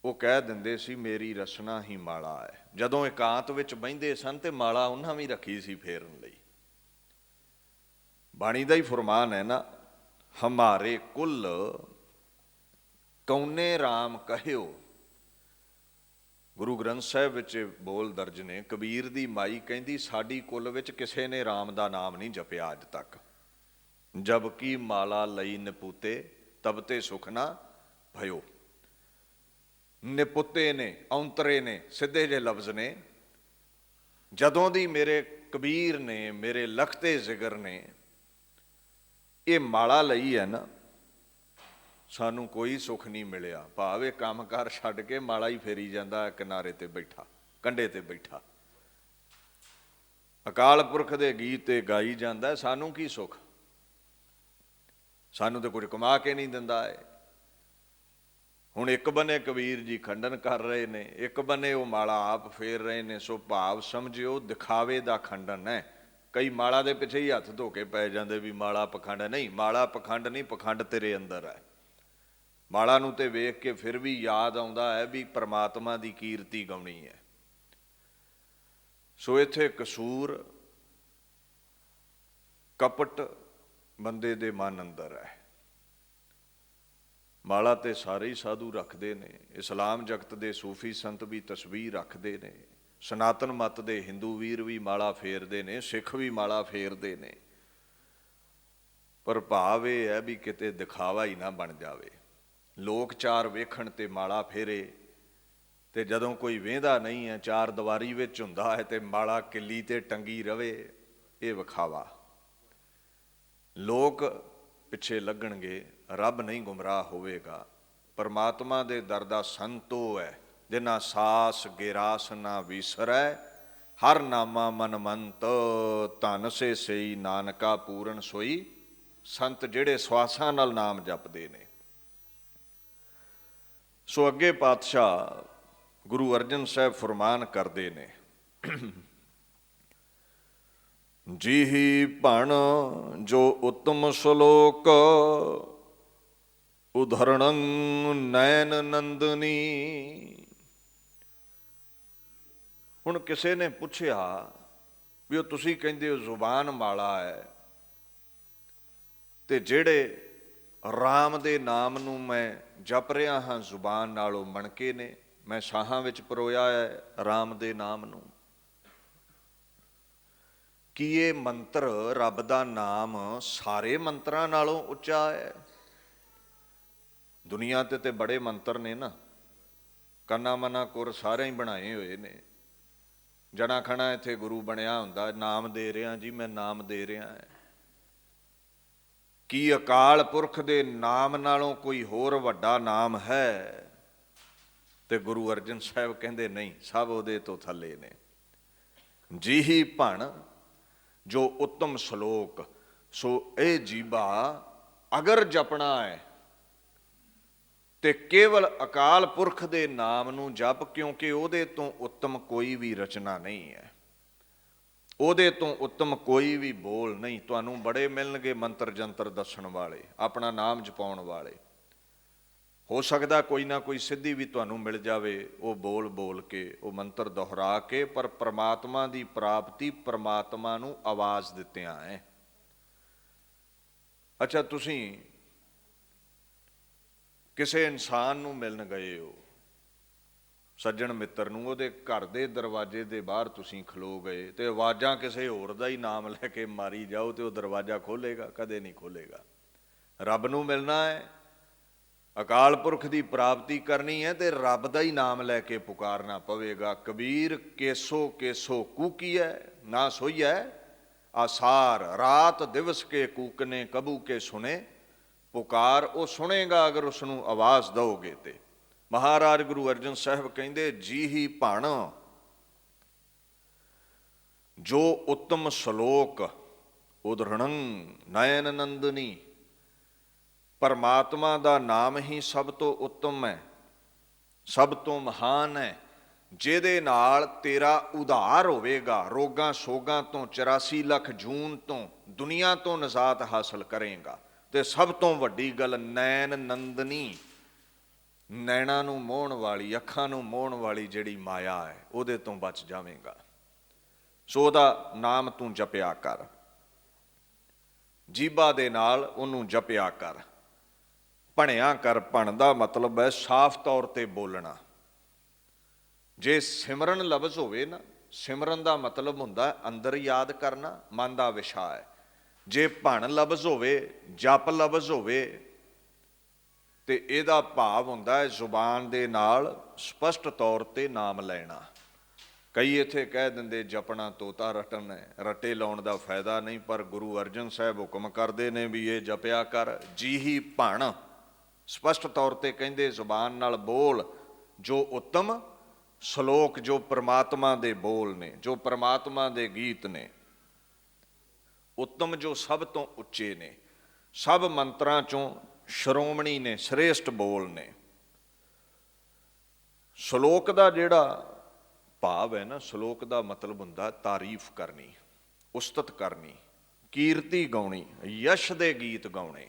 ਉਹ ਕਹਿ ਦਿੰਦੇ ਸੀ ਮੇਰੀ ਰਸਨਾ ਹੀ ਮਾਲਾ ਹੈ। ਜਦੋਂ ਇਕਾਂਤ ਵਿੱਚ ਬਹਿੰਦੇ ਸਨ ਤੇ ਮਾਲਾ ਉਹਨਾਂ ਵੀ ਰੱਖੀ ਸੀ ਫੇਰਨ ਲਈ। ਬਾਣੀ ਦਾ ਹੀ ਫੁਰਮਾਨ ਹੈ ਨਾ, ਹਮਾਰੇ ਕੁਲ ਕੌਨੇ ਰਾਮ ਕਹਿਓ। ਗੁਰੂ ਗ੍ਰੰਥ ਸਾਹਿਬ ਵਿੱਚ ਬੋਲ ਦਰਜ ਨੇ। ਕਬੀਰ ਦੀ ਮਾਈ ਕਹਿੰਦੀ ਸਾਡੀ ਕੁਲ ਵਿੱਚ ਕਿਸੇ ਨੇ ਰਾਮ ਦਾ ਨਾਮ ਨਹੀਂ ਜਪਿਆ ਅੱਜ ਤੱਕ। ਜਬ ਕੀ ਮਾਲਾ ਲਈ ਨਿਪੂਤੇ ਤਬ ਤੇ ਸੁਖ ਨਾ ਭਇਓ। ਨਿਪੁੱਤੇ ਨੇ, ਔਂਤਰੇ ਨੇ, ਸਿੱਧੇ ਜਿਹੇ ਲਫ਼ਜ਼ ਨੇ। ਜਦੋਂ ਦੀ ਮੇਰੇ ਕਬੀਰ ਨੇ, ਮੇਰੇ ਲਖਤੇ ਜ਼ਿਕਰ ਨੇ ਇਹ ਮਾਲਾ ਲਈ ਹੈ ਨਾ, ਸਾਨੂੰ ਕੋਈ ਸੁੱਖ ਨਹੀਂ ਮਿਲਿਆ। ਭਾਵ ਇਹ ਕੰਮਕਾਰ ਛੱਡ ਕੇ ਮਾਲਾ ਹੀ ਫੇਰੀ ਜਾਂਦਾ ਕਿਨਾਰੇ ਤੇ ਬੈਠਾ, ਕੰਢੇ ਤੇ ਬੈਠਾ, ਅਕਾਲ ਪੁਰਖ ਦੇ ਗੀਤ ਤੇ ਗਾਈ ਜਾਂਦਾ। ਸਾਨੂੰ ਕੀ ਸੁੱਖ? ਸਾਨੂੰ ਤਾਂ ਕੁਝ ਕਮਾ ਕੇ ਨਹੀਂ ਦਿੰਦਾ ਹੈ। ਹੁਣ ਇੱਕ ਬੰਨੇ ਕਬੀਰ ਜੀ ਖੰਡਨ ਕਰ ਰਹੇ ਨੇ, ਇੱਕ ਬੰਨੇ ਉਹ ਮਾਲਾ ਆਪ ਫੇਰ ਰਹੇ ਨੇ। ਸੋ ਭਾਵ ਸਮਝਿਓ ਦਿਖਾਵੇ ਦਾ ਖੰਡਨ ਹੈ। ਕਈ ਮਾਲਾ ਦੇ ਪਿੱਛੇ ਹੀ ਹੱਥ ਧੋ ਕੇ ਪੈ ਜਾਂਦੇ ਵੀ ਮਾਲਾ ਪਖੰਡ ਨਹੀਂ। ਮਾਲਾ ਪਖੰਡ ਨਹੀਂ, ਪਖੰਡ ਤੇਰੇ ਅੰਦਰ ਹੈ। ਮਾਲਾ ਨੂੰ ਤੇ ਵੇਖ ਕੇ ਫਿਰ ਵੀ ਯਾਦ ਆਉਂਦਾ ਹੈ ਵੀ ਪਰਮਾਤਮਾ ਦੀ ਕੀਰਤੀ ਗਾਉਣੀ ਹੈ। ਸੋ ਇੱਥੇ ਕਸੂਰ ਕਪਟ ਬੰਦੇ ਦੇ ਮਨ ਅੰਦਰ ਹੈ। ਮਾਲਾ ਤੇ ਸਾਰੇ ਹੀ ਸਾਧੂ ਰੱਖਦੇ ਨੇ। ਇਸਲਾਮ ਜਗਤ ਦੇ ਸੂਫੀ ਸੰਤ ਵੀ ਤਸਬੀਹ ਰੱਖਦੇ ਨੇ। ਸਨਾਤਨ ਮਤ ਦੇ ਹਿੰਦੂ ਵੀਰ ਵੀ ਮਾਲਾ ਫੇਰਦੇ ਨੇ, ਸਿੱਖ ਵੀ ਮਾਲਾ ਫੇਰਦੇ ਨੇ। ਪਰ ਭਾਵ ਇਹ ਹੈ ਵੀ ਕਿਤੇ ਦਿਖਾਵਾ ਹੀ ਨਾ ਬਣ ਜਾਵੇ। ਲੋਕ ਚਾਰ ਵੇਖਣ ਤੇ ਮਾਲਾ ਫੇਰੇ ਤੇ ਜਦੋਂ ਕੋਈ ਵੇਂਦਾ ਨਹੀਂ ਹੈ, ਚਾਰ ਦੀਵਾਰੀ ਵਿੱਚ ਹੁੰਦਾ ਹੈ ਤੇ ਮਾਲਾ ਕਿੱਲੀ ਤੇ ਟੰਗੀ ਰਵੇ, ਇਹ ਵਿਖਾਵਾ। ਲੋਕ ਪਿੱਛੇ ਲੱਗਣਗੇ, ਰੱਬ ਨਹੀਂ ਗੁੰਮਰਾਹ ਹੋਵੇਗਾ। ਪਰਮਾਤਮਾ ਦੇ ਦਰ ਦਾ ਸੰਤ ਉਹ ਹੈ ਜਿਨ੍ਹਾਂ ਸਾਸ ਗਿਰਾਸ ਨਾ ਵਿਸਰੈ, ਹਰ ਨਾਮਾ ਮਨ ਮੰਤ, ਧਨ ਸੇ ਸਈ ਨਾਨਕਾ ਪੂਰਨ ਸੋਈ ਸੰਤ, ਜਿਹੜੇ ਸਵਾਸਾਂ ਨਾਲ ਨਾਮ ਜਪਦੇ ਨੇ। ਸੋ ਅੱਗੇ ਪਾਤਸ਼ਾਹ ਗੁਰੂ ਅਰਜਨ ਸਾਹਿਬ ਫਰਮਾਨ ਕਰਦੇ ਨੇ, ਜੀਹੀ ਭਣ ਜੋ ਉਤਮ ਸ਼ਲੋਕ, ਉਧਰਣੰ ਨੈਣ ਨੰਦਨੀ। ਹੁਣ ਕਿਸੇ ਨੇ ਪੁੱਛਿਆ ਵੀ ਉਹ ਤੁਸੀਂ ਕਹਿੰਦੇ ਹੋ ਜ਼ੁਬਾਨ ਮਾਲਾ ਹੈ, ਤੇ ਜਿਹੜੇ ਰਾਮ ਦੇ ਨਾਮ ਨੂੰ ਮੈਂ ਜਪ ਰਿਹਾ ਹਾਂ ਜ਼ੁਬਾਨ ਨਾਲ, ਉਹ ਮਣਕੇ ਨੇ, ਮੈਂ ਸਾਹਾਂ ਵਿੱਚ ਪਰੋਇਆ ਹੈ ਰਾਮ ਦੇ ਨਾਮ ਨੂੰ। ਕੀ ਇਹ ਮੰਤਰ, ਰੱਬ ਦਾ ਨਾਮ ਸਾਰੇ ਮੰਤਰਾਂ ਨਾਲੋਂ ਉੱਚਾ ਹੈ? ਦੁਨੀਆ ਤੇ ਬੜੇ ਮੰਤਰ ਨੇ ਨਾ, ਕੰਨਾ ਮਨਾ ਕੁਰ ਸਾਰਿਆਂ ਹੀ ਬਣਾਏ ਹੋਏ ਨੇ। ਜਣਾ ਖਣਾ ਇੱਥੇ ਗੁਰੂ ਬਣਿਆ ਹੁੰਦਾ, ਨਾਮ ਦੇ ਰਿਹਾ ਜੀ, ਮੈਂ ਨਾਮ ਦੇ ਰਿਹਾ ਹੈ। ਕੀ ਅਕਾਲ ਪੁਰਖ ਦੇ ਨਾਮ ਨਾਲੋਂ ਕੋਈ ਹੋਰ ਵੱਡਾ ਨਾਮ ਹੈ? ਤੇ ਗੁਰੂ ਅਰਜਨ ਸਾਹਿਬ ਕਹਿੰਦੇ ਨਹੀਂ, ਸਭ ਉਹਦੇ ਤੋਂ ਥੱਲੇ ਨੇ। ਜੀਹੀ ਭਣ ਜੋ ਉੱਤਮ ਸ਼ਲੋਕ। ਸੋ ਇਹ ਜੀਭਾ ਅਗਰ ਜਪਣਾ ਹੈ ਤੇ ਕੇਵਲ ਅਕਾਲ ਪੁਰਖ ਦੇ ਨਾਮ ਨੂੰ ਜਪ, ਕਿਉਂਕਿ ਉਹਦੇ ਤੋਂ ਉੱਤਮ ਕੋਈ ਵੀ ਰਚਨਾ ਨਹੀਂ ਹੈ, ਉਹਦੇ ਤੋਂ ਉੱਤਮ ਕੋਈ ਵੀ ਬੋਲ ਨਹੀਂ। ਤੁਹਾਨੂੰ ਬੜੇ ਮਿਲਣਗੇ ਮੰਤਰ ਜੰਤਰ ਦੱਸਣ ਵਾਲੇ, ਆਪਣਾ ਨਾਮ ਜਪਾਉਣ ਵਾਲੇ। ਹੋ ਸਕਦਾ ਕੋਈ ਨਾ ਕੋਈ ਸਿੱਧੀ ਵੀ ਤੁਹਾਨੂੰ ਮਿਲ ਜਾਵੇ, ਉਹ ਬੋਲ ਬੋਲ ਕੇ, ਉਹ ਮੰਤਰ ਦੁਹਰਾ ਕੇ, ਪਰ ਪ੍ਰਮਾਤਮਾ ਦੀ ਪ੍ਰਾਪਤੀ ਪ੍ਰਮਾਤਮਾ ਨੂੰ ਆਵਾਜ਼ ਦਿੱਤਿਆਂ ਹੈ। ਅੱਛਾ, ਤੁਸੀਂ ਕਿਸੇ ਇਨਸਾਨ ਨੂੰ ਮਿਲਣ ਗਏ ਹੋ, ਸੱਜਣ ਮਿੱਤਰ ਨੂੰ, ਉਹਦੇ ਘਰ ਦੇ ਦਰਵਾਜ਼ੇ ਦੇ ਬਾਹਰ ਤੁਸੀਂ ਖਲੋ ਗਏ ਤੇ ਆਵਾਜ਼ਾਂ ਕਿਸੇ ਹੋਰ ਦਾ ਹੀ ਨਾਮ ਲੈ ਕੇ ਮਾਰੀ ਜਾਓ, ਤੇ ਉਹ ਦਰਵਾਜ਼ਾ ਖੋਲ੍ਹੇਗਾ? ਕਦੇ ਨਹੀਂ ਖੋਲ੍ਹੇਗਾ। ਰੱਬ ਨੂੰ ਮਿਲਣਾ ਹੈ, ਅਕਾਲ ਪੁਰਖ ਦੀ ਪ੍ਰਾਪਤੀ ਕਰਨੀ ਹੈ, ਤੇ ਰੱਬ ਦਾ ਹੀ ਨਾਮ ਲੈ ਕੇ ਪੁਕਾਰਨਾ ਪਵੇਗਾ। ਕਬੀਰ ਕੇਸੋ ਕੇਸੋ ਕੂਕੀਐ ਨਾ ਸੋਈਐ, ਆਸਾਰ ਰਾਤ ਦਿਵਸ ਕੇ ਕੂਕਨੇ ਕਬੂ ਕੇ ਸੁਣੇ। ਪੁਕਾਰ ਉਹ ਸੁਣੇਗਾ ਅਗਰ ਉਸ ਨੂੰ ਆਵਾਜ਼ ਦਓਗੇ ਤੇ। ਮਹਾਰਾਜ ਗੁਰੂ ਅਰਜਨ ਸਾਹਿਬ ਕਹਿੰਦੇ, ਜੀਹੀ ਭਣ ਜੋ ਉੱਤਮ ਸ਼ਲੋਕ, ਉਧਰਣੰ ਨੈਣ ਨੰਦਨੀ। ਪਰਮਾਤਮਾ ਦਾ ਨਾਮ ਹੀ ਸਭ ਤੋਂ ਉੱਤਮ ਹੈ, ਸਭ ਤੋਂ ਮਹਾਨ ਹੈ, ਜਿਹਦੇ ਨਾਲ ਤੇਰਾ ਉਧਾਰ ਹੋਵੇਗਾ ਰੋਗਾਂ ਸੋਗਾਂ ਤੋਂ, 84 ਲੱਖ ਜੂਨ ਤੋਂ, ਦੁਨੀਆ ਤੋਂ ਨਿਜਾਤ ਹਾਸਲ ਕਰੇਗਾ। ਤੇ ਸਭ ਤੋਂ ਵੱਡੀ ਗੱਲ, ਨੈਣ ਨੰਦਨੀ, ਨੈਣਾਂ ਨੂੰ ਮੋਹਣ ਵਾਲੀ, ਅੱਖਾਂ ਨੂੰ ਮੋਹਣ ਵਾਲੀ ਜਿਹੜੀ ਮਾਇਆ ਹੈ, ਉਹਦੇ ਤੋਂ ਬਚ ਜਾਵੇਂਗਾ। ਸੋ ਉਹਦਾ ਨਾਮ ਤੂੰ ਜਪਿਆ ਕਰ, ਜੀਭਾ ਦੇ ਨਾਲ ਉਹਨੂੰ ਜਪਿਆ ਕਰ, ਭਣਿਆ ਕਰ। ਭਣ ਦਾ ਮਤਲਬ ਹੈ ਸਾਫ਼ ਤੌਰ ਤੇ ਬੋਲਣਾ। ਜੇ ਸਿਮਰਨ ਲਫ਼ਜ਼ ਹੋਵੇ ਨਾ, ਸਿਮਰਨ ਦਾ ਮਤਲਬ ਹੁੰਦਾ ਅੰਦਰ ਯਾਦ ਕਰਨਾ, ਮਨ ਦਾ ਵਿਸ਼ਾ ਹੈ। ਜੇ ਭਣ ਲਫ਼ਜ਼ ਹੋਵੇ, ਜਪ ਲਫ਼ਜ਼ ਹੋਵੇ, ਤੇ ਇਹਦਾ ਭਾਵ ਹੁੰਦਾ ਹੈ ਜ਼ੁਬਾਨ ਦੇ ਨਾਲ ਸਪਸ਼ਟ ਤੌਰ ਤੇ ਨਾਮ ਲੈਣਾ। ਕਈ ਇੱਥੇ ਕਹਿ ਦਿੰਦੇ ਜਪਣਾ ਤੋਤਾ ਰਟਣ ਹੈ, ਰੱਟੇ ਲਾਉਣ ਦਾ ਫਾਇਦਾ ਨਹੀਂ। ਪਰ ਗੁਰੂ ਅਰਜਨ ਸਾਹਿਬ ਹੁਕਮ ਕਰਦੇ ਨੇ ਵੀ ਇਹ ਜਪਿਆ ਕਰ। ਜੀਹੀ ਭਣ, ਸਪਸ਼ਟ ਤੌਰ ਤੇ ਕਹਿੰਦੇ ਜ਼ੁਬਾਨ ਨਾਲ ਬੋਲ, ਜੋ ਉੱਤਮ ਸ਼ਲੋਕ, ਜੋ ਪ੍ਰਮਾਤਮਾ ਦੇ ਬੋਲ ਨੇ, ਜੋ ਪ੍ਰਮਾਤਮਾ ਦੇ ਗੀਤ ਨੇ, ਉੱਤਮ, ਜੋ ਸਭ ਤੋਂ ਉੱਚੇ ਨੇ, ਸਭ ਮੰਤਰਾਂ ਚੋਂ ਸ਼੍ਰੋਮਣੀ ਨੇ, ਸ੍ਰੇਸ਼ਟ ਬੋਲ ਨੇ। ਸ਼ਲੋਕ ਦਾ ਜਿਹੜਾ ਭਾਵ ਹੈ ਨਾ, ਸ਼ਲੋਕ ਦਾ ਮਤਲਬ ਹੁੰਦਾ ਤਾਰੀਫ ਕਰਨੀ, ਉਸਤਤ ਕਰਨੀ, ਕੀਰਤੀ ਗਾਉਣੀ, ਯਸ਼ ਦੇ ਗੀਤ ਗਾਉਣੇ।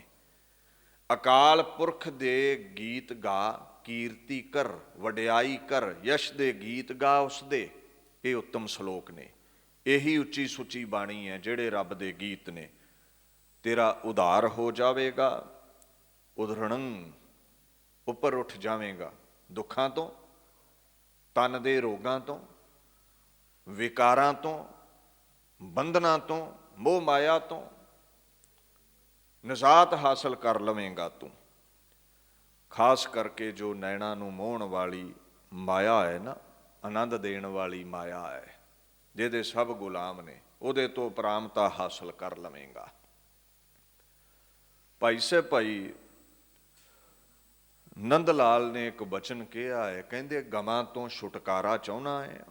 ਅਕਾਲ ਪੁਰਖ ਦੇ ਗੀਤ ਗਾ, ਕੀਰਤੀ ਕਰ, ਵਡਿਆਈ ਕਰ, ਯਸ਼ ਦੇ ਗੀਤ ਗਾ ਉਸਦੇ। ਇਹ ਉੱਤਮ ਸ਼ਲੋਕ ਨੇ, ਇਹੀ ਉੱਚੀ ਸੁੱਚੀ ਬਾਣੀ ਹੈ, ਜਿਹੜੇ ਰੱਬ ਦੇ ਗੀਤ ਨੇ। ਤੇਰਾ ਉਧਾਰ ਹੋ ਜਾਵੇਗਾ, ਉਧਰਣੰ, ਉੱਪਰ ਉੱਠ ਜਾਵੇਂਗਾ ਦੁੱਖਾਂ ਤੋਂ, ਤਨ ਦੇ ਰੋਗਾਂ ਤੋਂ, ਵਿਕਾਰਾਂ ਤੋਂ, ਬੰਧਨਾਂ ਤੋਂ, ਮੋਹ ਮਾਇਆ ਤੋਂ ਨਿਜਾਤ ਹਾਸਲ ਕਰ ਲਵੇਂਗਾ ਤੂੰ। ਖਾਸ ਕਰਕੇ ਜੋ ਨੈਣਾਂ ਨੂੰ ਮੋਹਣ ਵਾਲੀ ਮਾਇਆ ਹੈ ਨਾ, ਆਨੰਦ ਦੇਣ ਵਾਲੀ ਮਾਇਆ ਹੈ, ਜਿਹਦੇ ਸਭ ਗੁਲਾਮ ਨੇ, ਉਹਦੇ ਤੋਂ ਪ੍ਰਾਮਤਾ ਹਾਸਲ ਕਰ ਲਵੇਂਗਾ। ਭਾਈ ਸਾਹਿਬ ਭਾਈ ਨੰਦ ਲਾਲ ਨੇ ਇੱਕ ਬਚਨ ਕਿਹਾ ਹੈ, ਕਹਿੰਦੇ ਗਮਾਂ ਤੋਂ ਛੁਟਕਾਰਾ ਚਾਹੁੰਦਾ ਹੈ,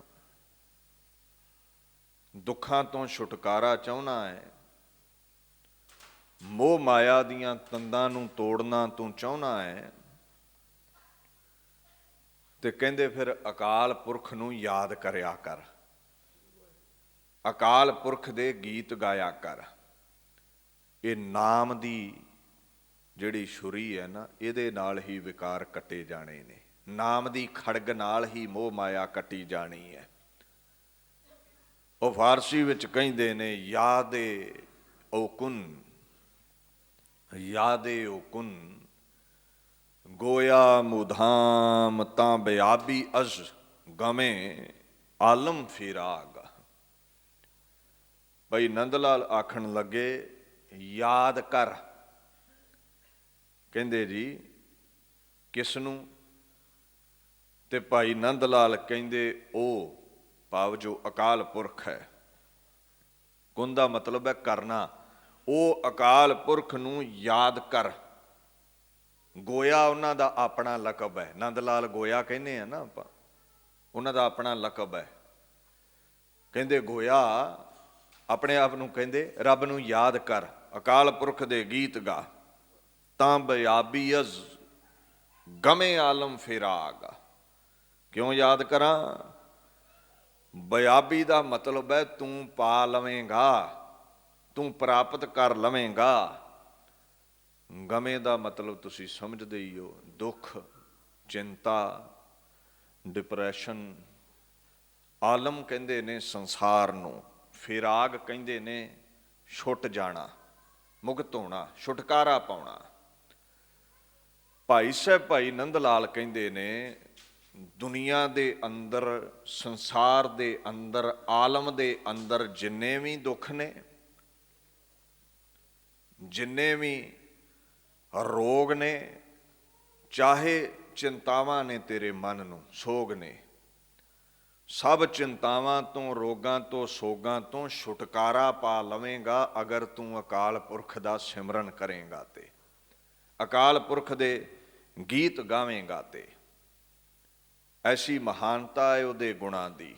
ਦੁੱਖਾਂ ਤੋਂ ਛੁਟਕਾਰਾ ਚਾਹੁੰਦਾ ਹੈ, ਮੋਹ ਮਾਇਆ ਦੀਆਂ ਤੰਦਾਂ ਨੂੰ ਤੋੜਨਾ ਤੂੰ ਚਾਹੁੰਦਾ ਹੈ, ਤੇ ਕਹਿੰਦੇ ਫਿਰ ਅਕਾਲ ਪੁਰਖ ਨੂੰ ਯਾਦ ਕਰਿਆ ਕਰ, ਅਕਾਲ ਪੁਰਖ ਦੇ ਗੀਤ ਗਾਇਆ ਕਰ। ਇਹ ਨਾਮ ਦੀ ਜਿਹੜੀ ਛੁਰੀ ਹੈ ਨਾ, ਇਹਦੇ ਨਾਲ ਹੀ ਵਿਕਾਰ ਕੱਟੇ ਜਾਣੇ ਨੇ, ਨਾਮ ਦੀ ਖੜਗ ਨਾਲ ਹੀ ਮੋਹ ਮਾਇਆ ਕੱਟੀ ਜਾਣੀ ਹੈ। ਉਹ ਫਾਰਸੀ ਵਿੱਚ ਕਹਿੰਦੇ ਨੇ ਯਾਦੇ ਓਕੁਨ, ਯਾਦੇ ਓਕੁਨ ਗੋਇਆ ਮੁਧਾਮ ਤਾਂ ਬਿਆਬੀ ਅਜ਼ ਗਮੇ ਆਲਮ ਫਿਰਾਗ। ਭਾਈ ਨੰਦ ਲਾਲ ਆਖਣ ਲੱਗੇ ਯਾਦ ਕਰ, ਕਹਿੰਦੇ ਜੀ ਕਿਸ ਨੂੰ? ਤੇ ਭਾਈ ਨੰਦ ਲਾਲ ਕਹਿੰਦੇ ਉਹ ਭਾਵ ਜੋ ਅਕਾਲ ਪੁਰਖ ਹੈ। ਕੁਨ ਦਾ ਮਤਲਬ ਹੈ ਕਰਨਾ, ਉਹ ਅਕਾਲ ਪੁਰਖ ਨੂੰ ਯਾਦ ਕਰ। ਗੋਇਆ ਉਹਨਾਂ ਦਾ ਆਪਣਾ ਲਕਬ ਹੈ, ਨੰਦ ਲਾਲ ਗੋਇਆ ਕਹਿੰਦੇ ਆ ਨਾ ਆਪਾਂ, ਉਹਨਾਂ ਦਾ ਆਪਣਾ ਲਕਬ ਹੈ। ਕਹਿੰਦੇ ਗੋਇਆ ਆਪਣੇ ਆਪ ਨੂੰ ਕਹਿੰਦੇ ਰੱਬ ਨੂੰ ਯਾਦ ਕਰ, ਅਕਾਲ ਪੁਰਖ ਦੇ ਗੀਤ ਗਾ, ਤਾਂ ਬਿਆਬੀਅਜ਼ ਗਮੇ ਆਲਮ ਫਿਰਾਗ। ਕਿਉਂ ਯਾਦ ਕਰਾਂ? ਬਿਆਬੀ ਦਾ ਮਤਲਬ ਹੈ ਤੂੰ ਪਾ ਲਵੇਂਗਾ, ਤੂੰ ਪ੍ਰਾਪਤ ਕਰ ਲਵੇਂਗਾ। ਗਮੇ ਦਾ ਮਤਲਬ ਤੁਸੀਂ ਸਮਝਦੇ ਹੀ ਹੋ, ਦੁੱਖ, ਚਿੰਤਾ, ਡਿਪਰੈਸ਼ਨ। ਆਲਮ ਕਹਿੰਦੇ ਨੇ ਸੰਸਾਰ ਨੂੰ, ਫਿਰਾਗ ਕਹਿੰਦੇ ਨੇ ਛੁੱਟ ਜਾਣਾ, ਮੁਕਤ ਹੋਣਾ, ਛੁਟਕਾਰਾ ਪਾਉਣਾ। ਭਾਈ ਸਾਹਿਬ ਭਾਈ ਨੰਦ ਲਾਲ ਕਹਿੰਦੇ ਨੇ ਦੁਨੀਆ ਦੇ ਅੰਦਰ, ਸੰਸਾਰ ਦੇ ਅੰਦਰ, ਆਲਮ ਦੇ ਅੰਦਰ ਜਿੰਨੇ ਵੀ ਦੁੱਖ ਨੇ, ਜਿੰਨੇ ਵੀ ਰੋਗ ਨੇ, ਚਾਹੇ ਚਿੰਤਾਵਾਂ ਨੇ ਤੇਰੇ ਮਨ ਨੂੰ, ਸੋਗ ਨੇ, ਸਭ ਚਿੰਤਾਵਾਂ ਤੋਂ, ਰੋਗਾਂ ਤੋਂ, ਸੋਗਾਂ ਤੋਂ ਛੁਟਕਾਰਾ ਪਾ ਲਵੇਂਗਾ ਅਗਰ ਤੂੰ ਅਕਾਲ ਪੁਰਖ ਦਾ ਸਿਮਰਨ ਕਰੇਂਗਾ ਤੇ, ਅਕਾਲ ਪੁਰਖ ਦੇ ਗੀਤ ਗਾਵੇਂਗਾ ਤੇ। ਐਸੀ ਮਹਾਨਤਾ ਹੈ ਉਹਦੇ ਗੁਣਾਂ ਦੀ।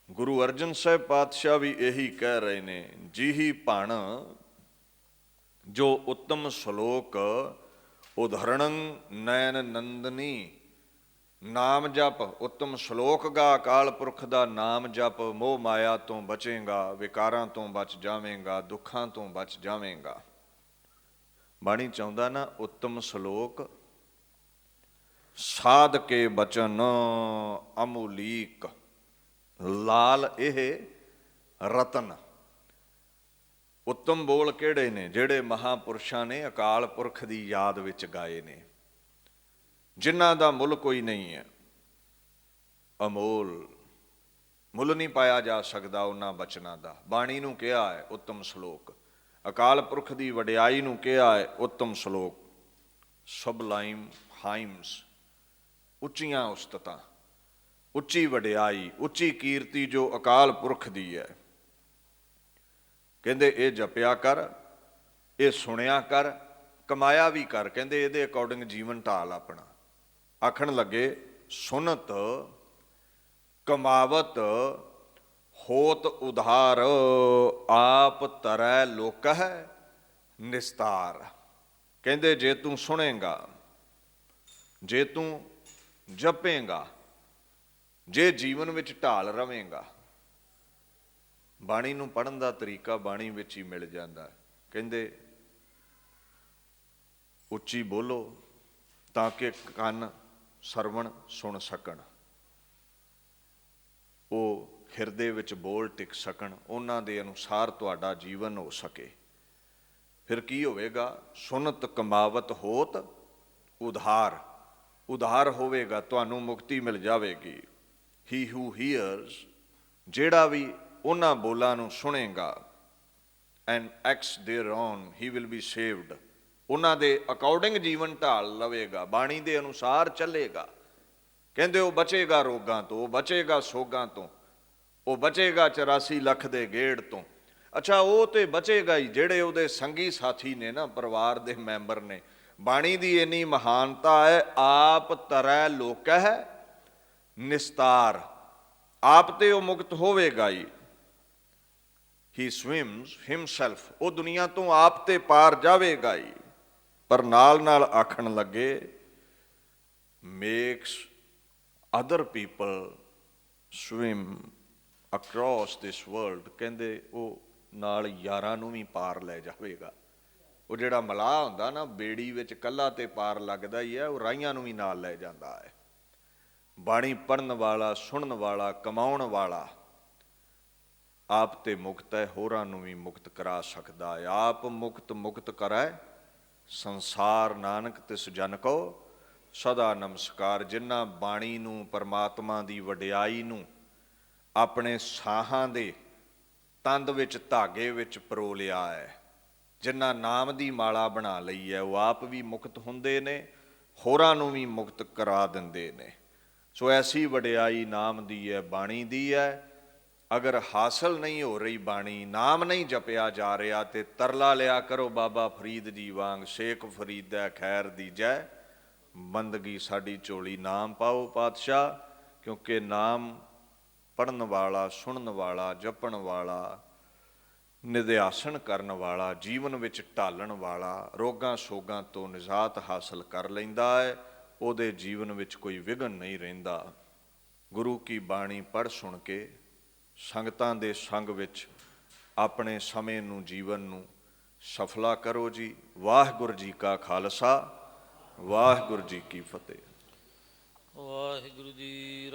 ਗੁਰੂ ਅਰਜਨ ਸਾਹਿਬ ਪਾਤਸ਼ਾਹ ਵੀ ਇਹੀ ਕਹਿ ਰਹੇ ਨੇ, ਜਿਹੀ ਭਣ ਜੋ ਉੱਤਮ ਸ਼ਲੋਕ ਉਦਾਹਰਣੰ ਨੈਣ ਨੰਦਨੀ। ਨਾਮ ਜਪ, ਉੱਤਮ ਸ਼ਲੋਕ ਗਾ, ਅਕਾਲ ਪੁਰਖ ਦਾ ਨਾਮ ਜਪ, ਮੋਹ ਮਾਇਆ ਤੋਂ ਬਚੇਗਾ, ਵਿਕਾਰਾਂ ਤੋਂ ਬਚ ਜਾਵੇਂਗਾ, ਦੁੱਖਾਂ ਤੋਂ ਬਚ ਜਾਵੇਂਗਾ। ਬਾਣੀ ਚਾਹੁੰਦਾ ਨਾ ਉੱਤਮ ਸ਼ਲੋਕ ਸਾਧ ਕੇ ਬਚਨ ਅਮੁਲੀਕ, ਲਾਲ ਇਹ ਰਤਨ। ਉੱਤਮ ਬੋਲ ਕਿਹੜੇ ਨੇ? ਜਿਹੜੇ ਮਹਾਂਪੁਰਸ਼ਾਂ ਨੇ ਅਕਾਲ ਪੁਰਖ ਦੀ ਯਾਦ ਵਿੱਚ ਗਾਏ ਨੇ, ਜਿਨ੍ਹਾਂ ਦਾ ਮੁੱਲ ਕੋਈ ਨਹੀਂ ਹੈ, ਅਮੋਲ, ਮੁੱਲ ਨਹੀਂ ਪਾਇਆ ਜਾ ਸਕਦਾ ਉਹਨਾਂ ਬਚਨਾਂ ਦਾ। ਬਾਣੀ ਨੂੰ ਕਿਹਾ ਹੈ ਉੱਤਮ ਸ਼ਲੋਕ, ਅਕਾਲ ਪੁਰਖ ਦੀ ਵਡਿਆਈ ਨੂੰ ਕਿਹਾ ਹੈ ਉੱਤਮ ਸ਼ਲੋਕ, ਸਬਲਾਈਮ ਹਾਈਮਸ, ਉੱਚੀਆਂ ਉਸਤਤਾਂ, ਉੱਚੀ ਵਡਿਆਈ, ਉੱਚੀ ਕੀਰਤੀ ਜੋ ਅਕਾਲ ਪੁਰਖ ਦੀ ਹੈ। ਕਹਿੰਦੇ ਇਹ ਜਪਿਆ ਕਰ, ਇਹ ਸੁਣਿਆ ਕਰ, ਕਮਾਇਆ ਵੀ ਕਰ। ਕਹਿੰਦੇ ਇਹਦੇ ਅਕੋਰਡਿੰਗ ਜੀਵਨ ਢਾਲ ਆਪਣਾ। ਆਖਣ ਲੱਗੇ ਸੁਨਤ ਕਮਾਵਤ ਹੋਤ ਉਧਾਰ, ਆਪ ਤਰੈ ਲੋਕਹ ਨਿਸਤਾਰ। ਕਹਿੰਦੇ ਜੇ ਤੂੰ ਸੁਣੇਗਾ, ਜੇ ਤੂੰ ਜਪੇਂਗਾ, ਜੇ ਜੀਵਨ ਵਿੱਚ ਢਾਲ ਰਵੇਂਗਾ। ਬਾਣੀ ਨੂੰ ਪੜ੍ਹਨ ਦਾ ਤਰੀਕਾ ਬਾਣੀ ਵਿੱਚ ਹੀ ਮਿਲ ਜਾਂਦਾ। ਕਹਿੰਦੇ ਉੱਚੀ ਬੋਲੋ ਤਾਂ ਕਿ ਕੰਨ ਸਰਵਣ ਸੁਣ ਸਕਣ, ਉਹ ਹਿਰਦੇ ਵਿੱਚ ਬੋਲ ਟਿਕ ਸਕਣ, ਉਹਨਾਂ ਦੇ ਅਨੁਸਾਰ ਤੁਹਾਡਾ ਜੀਵਨ ਹੋ ਸਕੇ। ਫਿਰ ਕੀ ਹੋਵੇਗਾ? ਸੁਨਤ ਕਮਾਵਤ ਹੋਤ ਉਧਾਰ, ਉਧਾਰ ਹੋਵੇਗਾ, ਤੁਹਾਨੂੰ ਮੁਕਤੀ ਮਿਲ ਜਾਵੇਗੀ। ਹੀ ਹੂ ਹੀਅਰਸ, ਜਿਹੜਾ ਵੀ ਉਹਨਾਂ ਬੋਲਾਂ ਨੂੰ ਸੁਣੇਗਾ, and acts thereon he will be saved. ਉਹਨਾਂ ਦੇ ਅਕੋਰਡਿੰਗ ਜੀਵਨ ਢਾਲ ਲਵੇਗਾ, ਬਾਣੀ ਦੇ ਅਨੁਸਾਰ ਚੱਲੇਗਾ। ਕਹਿੰਦੇ ਉਹ ਬਚੇਗਾ ਰੋਗਾਂ ਤੋਂ, ਉਹ ਬਚੇਗਾ ਸੋਗਾਂ ਤੋਂ, ਉਹ ਬਚੇਗਾ 84 ਲੱਖ ਦੇ ਗੇੜ ਤੋਂ। ਅੱਛਾ, ਉਹ ਤੇ ਬਚੇਗਾ ਹੀ, ਜਿਹੜੇ ਉਹਦੇ ਸੰਗੀ ਸਾਥੀ ਨੇ ਨਾ, ਪਰਿਵਾਰ ਦੇ ਮੈਂਬਰ ਨੇ। ਬਾਣੀ ਦੀ ਇੰਨੀ ਮਹਾਨਤਾ ਹੈ, ਆਪ ਤਰੈ ਲੋਕਹਿ ਨਿਸਤਾਰ, ਆਪ ਤੇ ਉਹ ਮੁਕਤ ਹੋਵੇਗਾ ਹੀ। ਹੀ ਸਵਿਮਸ ਹਿਮਸੈਲਫ, ਉਹ ਦੁਨੀਆ ਤੋਂ ਆਪ ਤੇ ਪਾਰ ਜਾਵੇਗਾ ਹੀ। ਪਰ ਨਾਲ ਨਾਲ ਆਖਣ ਲੱਗੇ, makes other people swim across this world, ਕਹਿੰਦੇ ਉਹ ਨਾਲ ਯਾਰਾਂ ਨੂੰ ਵੀ ਪਾਰ ਲੈ ਜਾਵੇਗਾ। ਉਹ ਜਿਹੜਾ ਮਲਾਹ ਹੁੰਦਾ ਨਾ, ਬੇੜੀ ਵਿੱਚ ਇਕੱਲਾ ਤੇ ਪਾਰ ਲੱਗਦਾ ਹੀ ਹੈ, ਉਹ ਰਾਹੀਆਂ ਨੂੰ ਵੀ ਨਾਲ ਲੈ ਜਾਂਦਾ ਹੈ। ਬਾਣੀ ਪੜ੍ਹਨ ਵਾਲਾ, ਸੁਣਨ ਵਾਲਾ, ਕਮਾਉਣ ਵਾਲਾ ਆਪ ਤੇ ਮੁਕਤ ਹੈ, ਹੋਰਾਂ ਨੂੰ ਵੀ ਮੁਕਤ ਕਰਾ ਸਕਦਾ ਹੈ। ਆਪ ਮੁਕਤ ਮੁਕਤ ਕਰੈ ਸੰਸਾਰ, ਨਾਨਕ ਤਿਸ ਜਨ ਕੋ ਸਦਾ ਨਮਸਕਾਰ। ਜਿਨ੍ਹਾਂ ਬਾਣੀ ਨੂੰ, ਪਰਮਾਤਮਾ ਦੀ ਵਡਿਆਈ ਨੂੰ ਆਪਣੇ ਸਾਹਾਂ ਦੇ ਤੰਦ ਵਿੱਚ, ਧਾਗੇ ਵਿੱਚ ਪਰੋ ਲਿਆ ਹੈ, ਜਿਨ੍ਹਾਂ ਨਾਮ ਦੀ ਮਾਲਾ ਬਣਾ ਲਈ ਹੈ, ਉਹ ਆਪ ਵੀ ਮੁਕਤ ਹੁੰਦੇ ਨੇ, ਹੋਰਾਂ ਨੂੰ ਵੀ ਮੁਕਤ ਕਰਾ ਦਿੰਦੇ ਨੇ। ਸੋ ਐਸੀ ਵਡਿਆਈ ਨਾਮ ਦੀ ਹੈ, ਬਾਣੀ ਦੀ ਹੈ। ਅਗਰ ਹਾਸਲ ਨਹੀਂ ਹੋ ਰਹੀ ਬਾਣੀ, ਨਾਮ ਨਹੀਂ ਜਪਿਆ ਜਾ ਰਿਹਾ, ਤੇ ਤਰਲਾ ਲਿਆ ਕਰੋ ਬਾਬਾ ਫਰੀਦ ਜੀ ਵਾਂਗ, ਸ਼ੇਖ ਫਰੀਦੈ ਖੈਰ ਦੀਜੈ, ਬੰਦਗੀ ਸਾਡੀ ਝੋਲੀ ਨਾਮ ਪਾਓ ਪਾਤਸ਼ਾਹ। ਕਿਉਂਕਿ ਨਾਮ ਪੜ੍ਹਨ ਵਾਲਾ, ਸੁਣਨ ਵਾਲਾ, ਜਪਣ ਵਾਲਾ, ਨਿਧਿਆਸਨ ਕਰਨ ਵਾਲਾ, ਜੀਵਨ ਵਿੱਚ ਢਾਲਣ ਵਾਲਾ, ਰੋਗਾਂ ਸੋਗਾਂ ਤੋਂ ਨਿਜਾਤ ਹਾਸਲ ਕਰ ਲੈਂਦਾ ਹੈ। ਉਹਦੇ ਜੀਵਨ ਵਿੱਚ ਕੋਈ ਵਿਘਨ ਨਹੀਂ ਰਹਿੰਦਾ। ਗੁਰੂ ਕੀ ਬਾਣੀ ਪੜ੍ਹ ਸੁਣ ਕੇ ਸੰਗਤਾਂ ਦੇ ਸੰਗ ਵਿੱਚ ਆਪਣੇ ਸਮੇਂ ਨੂੰ, ਜੀਵਨ ਨੂੰ ਸਫਲਾ ਕਰੋ ਜੀ। ਵਾਹਿਗੁਰੂ ਜੀ ਕਾ ਖਾਲਸਾ, ਵਾਹਿਗੁਰੂ ਜੀ ਕੀ ਫਤਿਹ। ਵਾਹਿਗੁਰੂ ਜੀ।